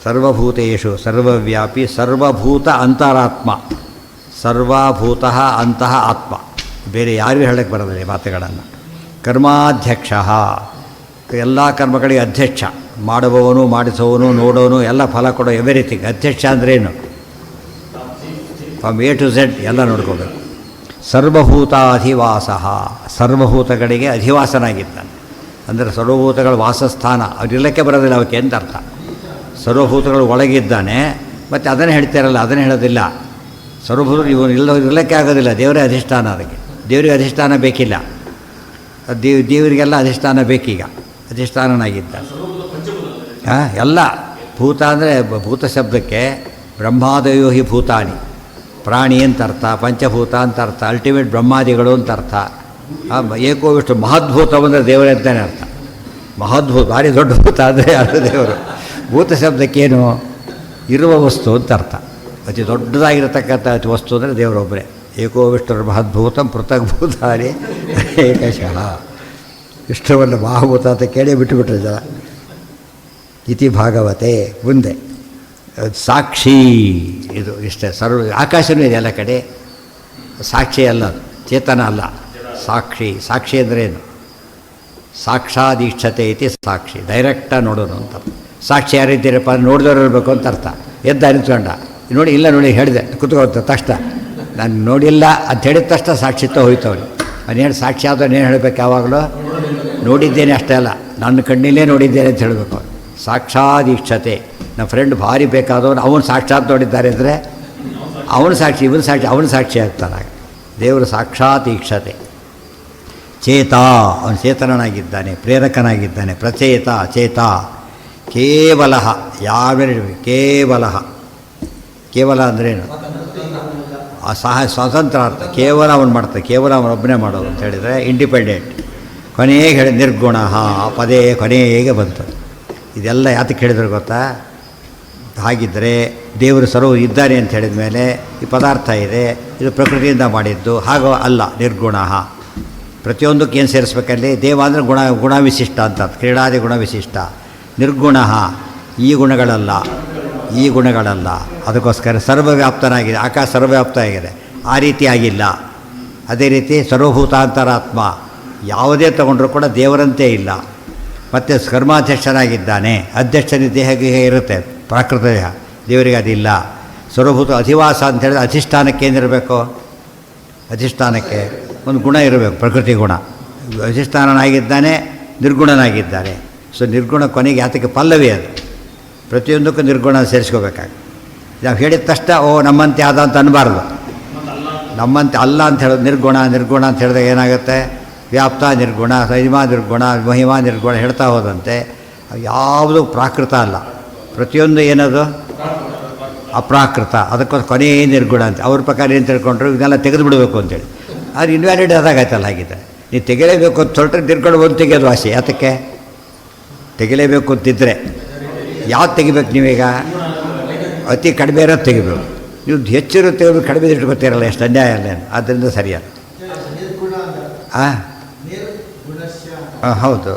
ಸರ್ವಭೂತೇಷು ಸರ್ವವ್ಯಾಪಿ ಸರ್ವಭೂತ ಅಂತರಾತ್ಮ, ಸರ್ವಭೂತ ಅಂತಃ ಆತ್ಮ. ಬೇರೆ ಯಾರಿಗೂ ಹೇಳಕ್ಕೆ ಬರೋದಿಲ್ಲ ಈ ಮಾತುಗಳನ್ನು. ಕರ್ಮಾಧ್ಯಕ್ಷ, ಎಲ್ಲ ಕರ್ಮಗಳಿಗೆ ಅಧ್ಯಕ್ಷ, ಮಾಡುವವನು, ಮಾಡಿಸುವವನು, ನೋಡೋನು, ಎಲ್ಲ ಫಲ ಕೊಡೋ ಎವ್ರಿಥಿಂಗ್. ಅಧ್ಯಕ್ಷ ಅಂದ್ರೇನು? ಫ್ರಮ್ ಎ ಟು ಝೆಡ್ ಎಲ್ಲ ನೋಡ್ಕೋಬೇಕು. ಸರ್ವಭೂತಾಧಿವಾಸ, ಸರ್ವಭೂತಗಳಿಗೆ ಅಧಿವಾಸನಾಗಿದ್ದಾನೆ. ಅಂದರೆ ಸರ್ವಭೂತಗಳ ವಾಸಸ್ಥಾನ, ಅವರಿಲ್ಲಕ್ಕೆ ಬರೋದಿಲ್ಲ ಅವಕ್ಕೆ ಅಂತ ಅರ್ಥ. ಸರ್ವಭೂತಗಳು ಒಳಗಿದ್ದಾನೆ, ಮತ್ತು ಅದನ್ನೇ ಹೇಳ್ತಾರಲ್ಲ, ಅದನ್ನೇ ಹೇಳೋದಿಲ್ಲ. ಸರ್ವಭೂತ ಇವನು ಇರಲಿಕ್ಕೆ ಆಗೋದಿಲ್ಲ, ದೇವರೇ ಅಧಿಷ್ಠಾನ. ಅದಕ್ಕೆ ದೇವರಿಗೆ ಅಧಿಷ್ಠಾನ ಬೇಕಿಲ್ಲ, ದೇವರಿಗೆಲ್ಲ ಅಧಿಷ್ಠಾನ ಬೇಕೀಗ, ಅಧಿಷ್ಠಾನನಾಗಿದ್ದಾನೆ. ಎಲ್ಲ ಭೂತ ಅಂದರೆ ಭೂತ ಶಬ್ದಕ್ಕೆ ಬ್ರಹ್ಮಾದಯೋ ಹಿ ಭೂತಾನಿ, ಪ್ರಾಣಿ ಅಂತ ಅರ್ಥ, ಪಂಚಭೂತ ಅಂತ ಅರ್ಥ, ಅಲ್ಟಿಮೇಟ್ ಬ್ರಹ್ಮಾದಿಗಳು ಅಂತ ಅರ್ಥ. ಏಕೋ ವಿಷ್ಣು ಮಹದ್ಭೂತ ಅಂದರೆ ದೇವರೇ ಅಂತಾನೆ ಅರ್ಥ. ಮಹದ್ಭೂತ ಭಾರಿ ದೊಡ್ಡ ಭೂತ ಅಂದರೆ ಅದು ದೇವರು. ಭೂತ ಶಬ್ದಕ್ಕೇನು? ಇರುವ ವಸ್ತು ಅಂತ ಅರ್ಥ. ಅತಿ ದೊಡ್ಡದಾಗಿರತಕ್ಕಂಥ ಅತಿ ವಸ್ತು ಅಂದರೆ ದೇವರೊಬ್ಬರೇ. ಏಕೋ ವಿಷ್ಣುರ್ ಮಹದ್ಭೂತಂ ಪೃಥಗ್ಭೂತಾನಿ ಏಕಶಃ. ಇಷ್ಟವನ್ನು ಮಹಾಭೂತ ಅಂತ ಕೇಳಿ ಬಿಟ್ಟುಬಿಟ್ರೆ ಜನ. ಇತಿ ಭಾಗವತೆ. ಮುಂದೆ ಸಾಕ್ಷಿ, ಇದು ಇಷ್ಟೇ. ಆಕಾಶನೂ ಇದೆ ಎಲ್ಲ ಕಡೆ, ಸಾಕ್ಷಿ ಅಲ್ಲ, ಚೇತನ ಅಲ್ಲ, ಸಾಕ್ಷಿ. ಸಾಕ್ಷಿ ಅಂದ್ರೇನು? ಸಾಕ್ಷಾದೀಕ್ಷತೆ ಐತಿ ಸಾಕ್ಷಿ, ಡೈರೆಕ್ಟಾಗಿ ನೋಡೋನು ಅಂತ. ಸಾಕ್ಷಿ ಯಾರಿದ್ದೀರಪ್ಪ? ನೋಡಿದವ್ರು ಇರಬೇಕು ಅಂತ ಅರ್ಥ. ಎದ್ದ ನಿಂತ್ಕೊಂಡ, ನೋಡಿ ಇಲ್ಲ ನೋಡಿ ಹೇಳಿದೆ ಕುತ್ಕೊಳ್ತ ತಕ್ಷಣ ನಾನು ನೋಡಿಲ್ಲ ಅಂತ ಹೇಳಿದ ತಕ್ಷಣ ಸಾಕ್ಷಿತ್ವ ಹೋಯ್ತವನು. ಅವನೇನು ಸಾಕ್ಷಿ ಆದವನು ಏನು ಹೇಳಬೇಕು? ಯಾವಾಗಲೂ ನೋಡಿದ್ದೇನೆ ಅಷ್ಟೇ ಅಲ್ಲ, ನನ್ನ ಕಣ್ಣಿಲ್ಲೇ ನೋಡಿದ್ದೇನೆ ಅಂತ ಹೇಳಬೇಕು. ಸಾಕ್ಷಾದೀಕ್ಷತೆ. ನಮ್ಮ ಫ್ರೆಂಡ್ ಭಾರಿ ಬೇಕಾದವನು, ಅವನು ಸಾಕ್ಷಾತ್ ನೋಡಿದ್ದಾರೆ ಅಂದರೆ ಅವನು ಸಾಕ್ಷಿ, ಇವನು ಸಾಕ್ಷಿ, ಅವನು ಸಾಕ್ಷಿ ಆಗ್ತಾನೆ. ದೇವರು ಸಾಕ್ಷಾತ್ ಈಕ್ಷತೆ. ಚೇತ, ಅವನು ಚೇತನನಾಗಿದ್ದಾನೆ, ಪ್ರೇರಕನಾಗಿದ್ದಾನೆ. ಪ್ರಚೇತ, ಚೇತ. ಕೇವಲ, ಯಾವ ಕೇವಲ, ಕೇವಲ ಅಂದ್ರೇನು? ಸ್ವತಂತ್ರ ಅರ್ಥ. ಕೇವಲ ಅವನು ಮಾಡ್ತಾನೆ, ಕೇವಲ ಅವನೊಬ್ಬನೇ ಮಾಡೋದು ಅಂತ ಹೇಳಿದರೆ ಇಂಡಿಪೆಂಡೆಂಟ್. ಕೊನೆಗೆ ಹೇಳಿ ನಿರ್ಗುಣ, ಪದೇ ಕೊನೆಗೆ ಬಂತು. ಇದೆಲ್ಲ ಯಾತಕ್ಕೆ ಹೇಳಿದ್ರು ಗೊತ್ತಾ? ಹಾಗಿದ್ದರೆ ದೇವರು ಸರ್ವ ಇದ್ದಾನೆ ಅಂತ ಹೇಳಿದ ಮೇಲೆ ಈ ಪದಾರ್ಥ ಇದೆ, ಇದು ಪ್ರಕೃತಿಯಿಂದ ಮಾಡಿದ್ದು, ಹಾಗೋ ಅಲ್ಲ. ನಿರ್ಗುಣ, ಪ್ರತಿಯೊಂದಕ್ಕೆ ಏನು ಸೇರಿಸ್ಬೇಕಲ್ಲಿ? ದೇವ ಅಂದರೆ ಗುಣವಿಶಿಷ್ಟ ಅಂತ, ಕ್ರೀಡಾದಿ ಗುಣವಿಶಿಷ್ಟ. ನಿರ್ಗುಣ, ಈ ಗುಣಗಳಲ್ಲ, ಈ ಗುಣಗಳಲ್ಲ. ಅದಕ್ಕೋಸ್ಕರ ಸರ್ವವ್ಯಾಪ್ತನಾಗಿದೆ. ಆಕಾಶ ಸರ್ವವ್ಯಾಪ್ತ ಆಗಿದೆ, ಆ ರೀತಿ ಆಗಿಲ್ಲ. ಅದೇ ರೀತಿ ಸರ್ವಭೂತಾಂತರಾತ್ಮ, ಯಾವುದೇ ತಗೊಂಡ್ರೂ ಕೂಡ ದೇವರಂತೆ ಇಲ್ಲ. ಮತ್ತು ಕರ್ಮಾಧ್ಯಕ್ಷನಾಗಿದ್ದಾನೆ. ಅಧ್ಯಕ್ಷನ ದೇಹಕ್ಕೆ ಇರುತ್ತೆ, ಪ್ರಾಕೃತ ದೇಹ, ದೇವರಿಗೆ ಅದಿಲ್ಲ. ಸರ್ವಭೂತ ಅಧಿವಾಸ ಅಂತ ಹೇಳಿದ್ರೆ ಅಧಿಷ್ಠಾನಕ್ಕೆ ಏನಿರಬೇಕು? ಅಧಿಷ್ಠಾನಕ್ಕೆ ಒಂದು ಗುಣ ಇರಬೇಕು, ಪ್ರಕೃತಿ ಗುಣ. ಅಧಿಷ್ಠಾನನಾಗಿದ್ದಾನೆ, ನಿರ್ಗುಣನಾಗಿದ್ದಾನೆ. ಸೊ ನಿರ್ಗುಣ ಕೊನೆಗೆ ಯಾತಕ್ಕೆ ಪಲ್ಲವಿ ಅದು. ಪ್ರತಿಯೊಂದಕ್ಕೂ ನಿರ್ಗುಣ ಸೇರಿಸ್ಕೋಬೇಕಾಗಿ. ನಾವು ಹೇಳಿದ ತಕ್ಷಣ ಓ ನಮ್ಮಂತೆ ಆದ ಅಂತ ಅನ್ನಬಾರ್ದು. ನಮ್ಮಂತೆ ಅಲ್ಲ ಅಂತ ಹೇಳೋದು. ನಿರ್ಗುಣ, ನಿರ್ಗುಣ ಅಂತ ಹೇಳಿದಾಗ ಏನಾಗುತ್ತೆ? ವ್ಯಾಪ್ತ ನಿರ್ಗುಣ, ಸೈಮಾ ನಿರ್ಗುಣ, ಮಹಿಮಾ ನಿರ್ಗುಣ ಹೇಳ್ತಾ ಹೋದಂತೆ ಯಾವುದು ಪ್ರಾಕೃತ ಅಲ್ಲ. ಪ್ರತಿಯೊಂದು ಏನದು? ಅಪ್ರಾಕೃತ. ಅದಕ್ಕೋಸ್ಕರ ಕೊನೆಯೇ ನಿರ್ಗುಣ ಅಂತ ಅವ್ರ ಪ್ರಕಾರ ಏನು ತಿಳ್ಕೊಂಡ್ರು, ಇದನ್ನೆಲ್ಲ ತೆಗೆದು ಬಿಡಬೇಕು ಅಂತೇಳಿ. ಅದು ಇನ್ವ್ಯಾಲಿಡ್ ಆದಾಗಾಯ್ತಲ್ಲ. ಹಾಗಿದ್ದರೆ ನೀವು ತೆಗಿಲೇಬೇಕು ಅಂತ ಹೊರಟ್ರೆ ತಿರ್ಕೊಂಡು ಒಂದು ತೆಗೆಯೋದು ವಾಸಿ. ಯಾತಕ್ಕೆ? ತೆಗಿಲೇಬೇಕು ಅಂತಿದ್ದರೆ ಯಾವ್ದು ತೆಗಿಬೇಕು ನೀವೀಗ? ಅತಿ ಕಡಿಮೆ ಇರೋದು ತೆಗಿಬೇಕು. ನೀವು ಹೆಚ್ಚಿರೋ ತೆಗೆದು ಕಡಿಮೆ ಇಟ್ಕೊತೀರಲ್ಲ, ಎಷ್ಟು ಅನ್ಯಾಯ ಅಲ್ಲೇನು? ಆದ್ದರಿಂದ ಸರಿಯಲ್ಲ. ಹಾಂ ಹೌದು.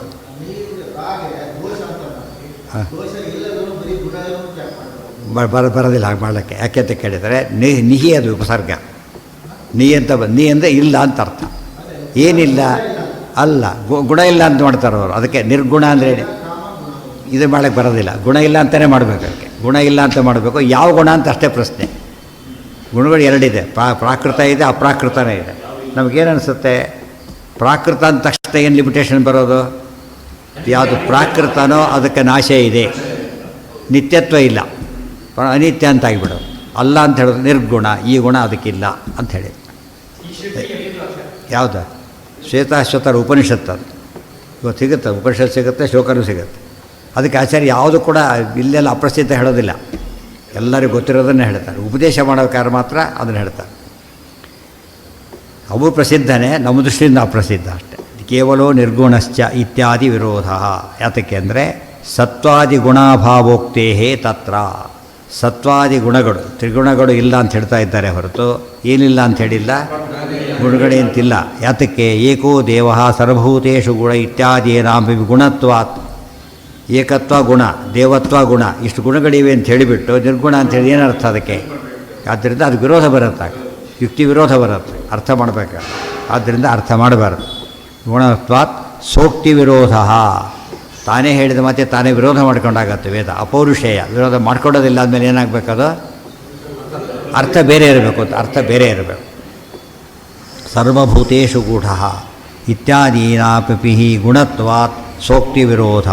ಬರೋದಿಲ್ಲ ಹಾಗೆ ಮಾಡಲಿಕ್ಕೆ. ಯಾಕೆ ಅಂತ ಕೇಳಿದರೆ ನಿಹಿ ಅದು ಉಪಸರ್ಗ. ನೀ ಅಂತ ನೀ ಅಂದರೆ ಇಲ್ಲ ಅಂತ ಅರ್ಥ. ಏನಿಲ್ಲ ಅಲ್ಲ, ಗುಣ ಇಲ್ಲ ಅಂತ ಮಾಡ್ತಾರೆ ಅವರು. ಅದಕ್ಕೆ ನಿರ್ಗುಣ ಅಂದರೆ ಇದು ಮಾಡೋಕ್ಕೆ ಬರೋದಿಲ್ಲ. ಗುಣ ಇಲ್ಲ ಅಂತಲೇ ಮಾಡಬೇಕು. ಅದಕ್ಕೆ ಗುಣ ಇಲ್ಲ ಅಂತ ಮಾಡಬೇಕು. ಯಾವ ಗುಣ ಅಂತ ಅಷ್ಟೇ ಪ್ರಶ್ನೆ. ಗುಣಗಳು ಎರಡಿದೆ, ಪ್ರಾಕೃತ ಇದೆ, ಅಪ್ರಾಕೃತನೇ ಇದೆ. ನಮಗೇನು ಅನಿಸುತ್ತೆ, ಪ್ರಾಕೃತ ಅಂತ ತಕ್ಷಣ ಏನು ಲಿಮಿಟೇಷನ್ ಬರೋದು? ಯಾವುದು ಪ್ರಾಕೃತನೋ ಅದಕ್ಕೆ ನಾಶ ಇದೆ, ನಿತ್ಯತ್ವ ಇಲ್ಲ, ಅನಿತ್ಯ ಅಂತ ಆಗಿಬಿಡೋದು. ಅಲ್ಲ ಅಂತ ಹೇಳೋದು ನಿರ್ಗುಣ, ಈ ಗುಣ ಅದಕ್ಕಿಲ್ಲ ಅಂತ ಹೇಳಿ. ಯಾವುದು? ಶ್ವೇತಾಶ್ವತರ ಉಪನಿಷತ್ತು. ಅದು ಇವತ್ತು ಸಿಗುತ್ತೆ, ಉಪನಿಷತ್ತು ಸಿಗುತ್ತೆ, ಶ್ಲೋಕನೂ ಸಿಗುತ್ತೆ. ಅದಕ್ಕೆ ಆಚಾರ್ಯ ಯಾವುದು ಕೂಡ ಇಲ್ಲೆಲ್ಲ ಅಪ್ರಸಿದ್ಧ ಹೇಳೋದಿಲ್ಲ, ಎಲ್ಲರಿಗೂ ಗೊತ್ತಿರೋದನ್ನೇ ಹೇಳ್ತಾರೆ. ಉಪದೇಶ ಮಾಡೋಕ್ಕಾದ್ರೆ ಮಾತ್ರ ಅದನ್ನು ಹೇಳ್ತಾರೆ. ಅವು ಪ್ರಸಿದ್ಧನೇ, ನಮ್ಮ ದೃಷ್ಟಿಯಿಂದ ಅಪ್ರಸಿದ್ಧ ಅಷ್ಟೇ. ಕೇವಲೋ ನಿರ್ಗುಣಶ್ಚ ಇತ್ಯಾದಿ ವಿರೋಧ. ಯಾತಕ್ಕೆ ಅಂದರೆ ಸತ್ವಾದಿ ಗುಣಾಭಾವೋಕ್ತೇ ತತ್ರ. ಸತ್ವಾದಿ ಗುಣಗಳು, ತ್ರಿಗುಣಗಳು ಇಲ್ಲ ಅಂತ ಹೇಳ್ತಾ ಇದ್ದಾರೆ ಹೊರತು ಏನಿಲ್ಲ ಅಂತ ಹೇಳಿಲ್ಲ, ಗುಣಗಳೇ ಅಂತಿಲ್ಲ. ಯಾತಕ್ಕೆ? ಏಕೋ ದೇವ ಸರ್ವಭೂತೇಷು ಗುಣ ಇತ್ಯಾದಿನಾಮಿ ಗುಣತ್ವಾತ್. ಏಕತ್ವ ಗುಣ, ದೇವತ್ವ ಗುಣ, ಇಷ್ಟು ಗುಣಗಳಿವೆ ಅಂತ ಹೇಳಿಬಿಟ್ಟು ನಿರ್ಗುಣ ಅಂತೇಳಿ ಏನರ್ಥ ಅದಕ್ಕೆ? ಆದ್ದರಿಂದ ಅದು ವಿರೋಧ ಬರುತ್ತೆ, ಯುಕ್ತಿ ವಿರೋಧ ಬರುತ್ತೆ, ಅರ್ಥ ಮಾಡಬೇಕು. ಆದ್ದರಿಂದ ಅರ್ಥ ಮಾಡಬಾರ್ದು. ಗುಣತ್ವಾತ್ ಸೋಕ್ತಿ ವಿರೋಧ. ತಾನೇ ಹೇಳಿದ ಮತ್ತೆ ತಾನೇ ವಿರೋಧ ಮಾಡ್ಕೊಂಡಾಗತ್ತೆ ವೇದ. ಅಪೌರುಷೇಯ, ವಿರೋಧ ಮಾಡ್ಕೊಳ್ಳೋದಿಲ್ಲ ಅಂದಮೇಲೆ ಏನಾಗಬೇಕದು? ಅರ್ಥ ಬೇರೆ ಇರಬೇಕು ಅಂತ, ಅರ್ಥ ಬೇರೆ ಇರಬೇಕು. ಸರ್ವಭೂತೇಷು ಗೂಢ ಇತ್ಯಾದೀನಾಪಿ ಗುಣತ್ವಾತ್ ಸೋಕ್ತಿ ವಿರೋಧ.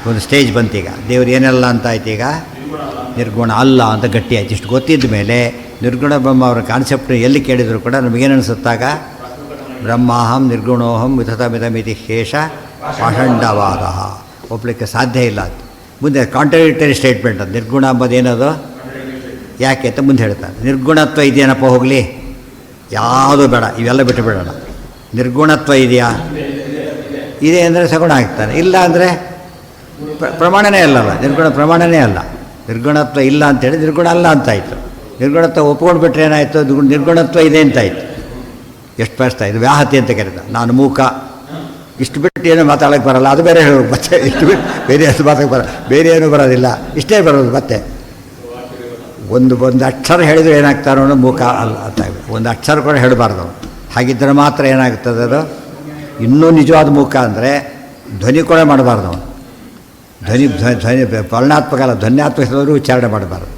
ಒಂದು ಸ್ಟೇಜ್ ಬಂತೀಗ, ದೇವ್ರು ಏನೆಲ್ಲ ಅಂತ ಆಯ್ತು ಈಗ? ನಿರ್ಗುಣ ಅಲ್ಲ ಅಂತ ಗಟ್ಟಿ ಆಯ್ತು. ಇಷ್ಟು ಗೊತ್ತಿದ್ದ ಮೇಲೆ ನಿರ್ಗುಣ ಬ್ರಹ್ಮ ಅವರ ಕಾನ್ಸೆಪ್ಟ್ ಎಲ್ಲಿ ಕೇಳಿದರೂ ಕೂಡ ನಮಗೇನು ಅನಿಸುತ್ತಾಗ? ಬ್ರಹ್ಮಾಹಂ ನಿರ್ಗುಣೋಹಂ ವಿಧತಮಿದಮಿತಿ ಶೇಷ ಪಾಷಂಡವಾದ. ಒಪ್ಪಲಿಕ್ಕೆ ಸಾಧ್ಯ ಇಲ್ಲ ಅದು. ಮುಂದೆ ಕಾಂಟ್ರಡಿಕ್ಟರಿ ಸ್ಟೇಟ್ಮೆಂಟ್ ಅದು. ನಿರ್ಗುಣ ಅಂಬೋದೇನದು? ಯಾಕೆ ಅಂತ ಮುಂದೆ ಹೇಳ್ತಾರೆ. ನಿರ್ಗುಣತ್ವ ಇದೆಯೇನಪ್ಪ, ಹೋಗಲಿ, ಯಾವುದು ಬೇಡ, ಇವೆಲ್ಲ ಬಿಟ್ಟು ಬಿಡೋಣ. ನಿರ್ಗುಣತ್ವ ಇದೆಯಾ? ಇದೆ ಅಂದರೆ ಸಗುಣ ಆಗ್ತಾನೆ, ಇಲ್ಲ ಅಂದರೆ ಪ್ರಮಾಣನೇ ಅಲ್ಲಲ್ಲ, ನಿರ್ಗುಣ ಪ್ರಮಾಣನೇ ಅಲ್ಲ. ನಿರ್ಗುಣತ್ವ ಇಲ್ಲ ಅಂತೇಳಿ ನಿರ್ಗುಣ ಅಲ್ಲ ಅಂತಾಯಿತು. ನಿರ್ಗುಣತ್ವ ಒಪ್ಕೊಂಡು ಬಿಟ್ಟರೆ ಏನಾಯಿತು? ನಿರ್ಗುಣತ್ವ ಇದೆ ಅಂತಾಯಿತು. ಎಷ್ಟು ಪ್ರಶ್ನೆ ಇದು ವ್ಯಾಹತಿ ಅಂತ ಕರೀತ. ನಾನು ಮೂಕ, ಇಷ್ಟು ಬಿಟ್ಟು ಏನೂ ಮಾತಾಡೋಕ್ಕೆ ಬರಲ್ಲ, ಅದು ಬೇರೆ ಹೇಳೋದು ಮತ್ತೆ. ಇಷ್ಟು ಬಿಟ್ಟು ಬೇರೆ ಎಷ್ಟು ಮಾತಾಡೋಕ್ಕೆ ಬರಲ್ಲ, ಬೇರೆ ಏನೂ ಬರೋದಿಲ್ಲ, ಇಷ್ಟೇ ಬರೋದು ಮತ್ತೆ. ಒಂದು ಅಕ್ಷರ ಹೇಳಿದರೆ ಏನಾಗ್ತಾರೋ ಅನ್ನೋ ಮೂಕ ಅಲ್ಲ ಅಂತ. ಒಂದು ಅಕ್ಷರ ಕೂಡ ಹೇಳಬಾರ್ದು. ಹಾಗಿದ್ದರೆ ಮಾತ್ರ ಏನಾಗ್ತದೆ ಅದು? ಇನ್ನೂ ನಿಜವಾದ ಮೂಕ ಅಂದರೆ ಧ್ವನಿ ಕೂಡ ಮಾಡಬಾರ್ದು ಅವನು. ಧ್ವನಿ ವರ್ಣಾತ್ಮಕ ಅಲ್ಲ, ಧ್ವನ್ಯಾತ್ಮಕದವರು ಉಚ್ಚಾರಣೆ ಮಾಡಬಾರ್ದು.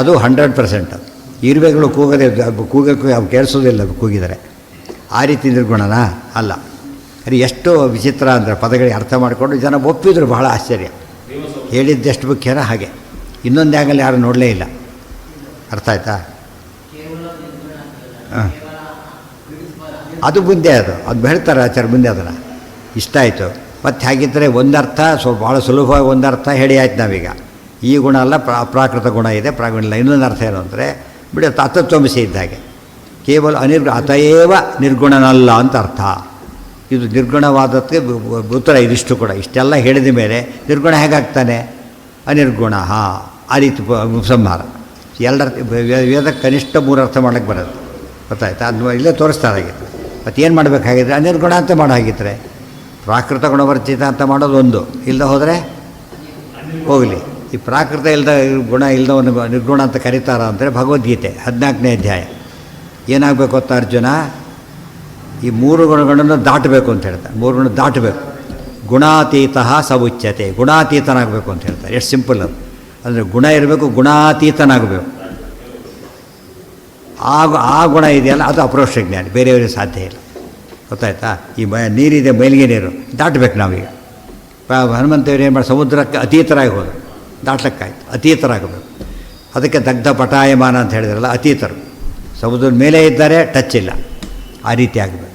ಅದು 100%. ಅದು ಇರುವೆಗಳು ಕೂಗದೆ ಕೂಗಕ್ಕೆ ಅವು ಕೇಳಿಸೋದಿಲ್ಲ, ಕೂಗಿದರೆ. ಆ ರೀತಿ ನಿರ್ಗುಣನಾ? ಅಲ್ಲ. ಅದು ಎಷ್ಟು ವಿಚಿತ್ರ ಅಂದರೆ ಪದಗಳಿಗೆ ಅರ್ಥ ಮಾಡಿಕೊಂಡು ಜನ ಒಪ್ಪಿದ್ರು. ಬಹಳ ಆಶ್ಚರ್ಯ. ಹೇಳಿದ್ದೆಷ್ಟು ಮುಖ್ಯನ ಹಾಗೆ. ಇನ್ನೊಂದು ಆ್ಯಂಗಲ್ ಯಾರು ನೋಡಲೇ ಇಲ್ಲ. ಅರ್ಥ ಆಯ್ತಾ? ಹಾಂ, ಅದು ಮುಂದೆ ಅದು ಹೇಳ್ತಾರೆ ಆಚಾರ್ಯ ಮುಂದೆ. ಅದನ್ನು ಇಷ್ಟ ಆಯಿತು. ಮತ್ತು ಹಾಗಿದ್ದರೆ ಒಂದರ್ಥ ಭಾಳ ಸುಲಭವಾಗಿ ಒಂದರ್ಥ ಹೇಳಿ ಆಯ್ತು ನಾವೀಗ. ಈ ಗುಣ ಅಲ್ಲ, ಅಪ್ರಾಕೃತ ಗುಣ ಇದೆ, ಪ್ರಾಗುಣ ಇಲ್ಲ. ಇನ್ನೊಂದು ಅರ್ಥ ಏನು ಅಂದರೆ ಬಿಡಿ, ತತ್ವಮಸಿ ಇದ್ದಾಗೆ ಕೇವಲ ಅತಯೇವ ನಿರ್ಗುಣನಲ್ಲ ಅಂತ ಅರ್ಥ. ಇದು ನಿರ್ಗುಣವಾದಕ್ಕೆ ಉತ್ತರ. ಇದಿಷ್ಟು ಕೂಡ ಇಷ್ಟೆಲ್ಲ ಹೇಳಿದ ಮೇಲೆ ನಿರ್ಗುಣ ಹೇಗಾಗ್ತಾನೆ? ಅನಿರ್ಗುಣ. ಆ ರೀತಿ ಉಪಸಂಹಾರ. ಎರಡರ್ಥ ವೇದಕ್ಕೆ ಕನಿಷ್ಠ 3 ಅರ್ಥ ಮಾಡೋಕ್ಕೆ ಬರೋದು. ಗೊತ್ತಾಯ್ತಾ? ಅದು ಇಲ್ಲೇ ತೋರಿಸ್ತಾರಾಗಿತ್ತು. ಮತ್ತು ಏನು ಮಾಡಬೇಕಾಗಿದ್ರೆ ಅನಿರ್ಗುಣ ಅಂತ ಮಾಡೋ ಹಾಗಿದ್ರೆ ಪ್ರಾಕೃತ ಗುಣವರ್ಜಿತ ಅಂತ ಮಾಡೋದು ಒಂದು. ಇಲ್ಲದೆ ಹೋದರೆ ಹೋಗಲಿ. ಈ ಪ್ರಾಕೃತ ಇಲ್ಲದ ಗುಣ ಇಲ್ಲದವನು ನಿರ್ಗುಣ ಅಂತ ಕರೀತಾರ ಅಂದರೆ ಭಗವದ್ಗೀತೆ 14ನೇ ಅಧ್ಯಾಯ. ಏನಾಗಬೇಕು ಗೊತ್ತಾ ಅರ್ಜುನ? ಈ 3 ಗುಣಗಳನ್ನು ದಾಟಬೇಕು ಅಂತ ಹೇಳ್ತಾರೆ. 3 ಗುಣ ದಾಟಬೇಕು. ಗುಣಾತೀತ ಸ ಉಚ್ಯತೆ. ಗುಣಾತೀತನಾಗಬೇಕು ಅಂತ ಹೇಳ್ತಾರೆ. ಎಷ್ಟು ಸಿಂಪಲ್ ಅದು. ಅಂದರೆ ಗುಣ ಇರಬೇಕು, ಗುಣಾತೀತನಾಗಬೇಕು. ಆ ಗುಣ ಇದೆಯಲ್ಲ, ಅದು ಅಪರೋಕ್ಷ ಜ್ಞಾನ, ಬೇರೆಯವರಿಗೆ ಸಾಧ್ಯ ಇಲ್ಲ. ಗೊತ್ತಾಯ್ತಾ? ಈ ನೀರಿದೆ, ಮೇಲಿಗೆ ನೀರು ದಾಟಬೇಕು ನಾವೀಗ. ಹನುಮಂತವ್ರು ಏನು ಮಾಡಿ ಸಮುದ್ರಕ್ಕೆ ಅತೀತರಾಗಿ ಹೋದರು, ದಾಟ್ಲಿಕ್ಕಾಯ್ತು. ಅತೀತರಾಗಬೇಕು. ಅದಕ್ಕೆ ದಗ್ಧ ಪಟಾಯಮಾನ ಅಂತ ಹೇಳಿದ್ರಲ್ಲ, ಅತೀತರು. ಸಮುದ್ರದ ಮೇಲೆ ಇದ್ದಾರೆ, ಟಚ್ ಇಲ್ಲ. ಆ ರೀತಿ ಆಗಬೇಕು.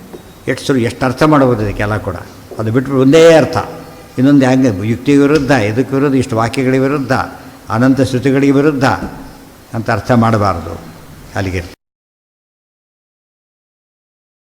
ಎಷ್ಟು ಅರ್ಥ ಮಾಡಬಹುದು ಇದಕ್ಕೆಲ್ಲ ಕೂಡ. ಅದು ಬಿಟ್ಟರೆ ಒಂದೇ ಅರ್ಥ. ಇನ್ನೊಂದು ಹಂಗೆ ಯುಕ್ತಿ ವಿರುದ್ಧ, ಇದಕ್ಕೆ ವಿರುದ್ಧ, ಇಷ್ಟು ವಾಕ್ಯಗಳಿಗೆ ವಿರುದ್ಧ, ಅನಂತ ಶ್ರುತಿಗಳಿಗೆ ವಿರುದ್ಧ ಅಂತ ಅರ್ಥ ಮಾಡಬಾರ್ದು. ಅಲ್ಲಿಗೆ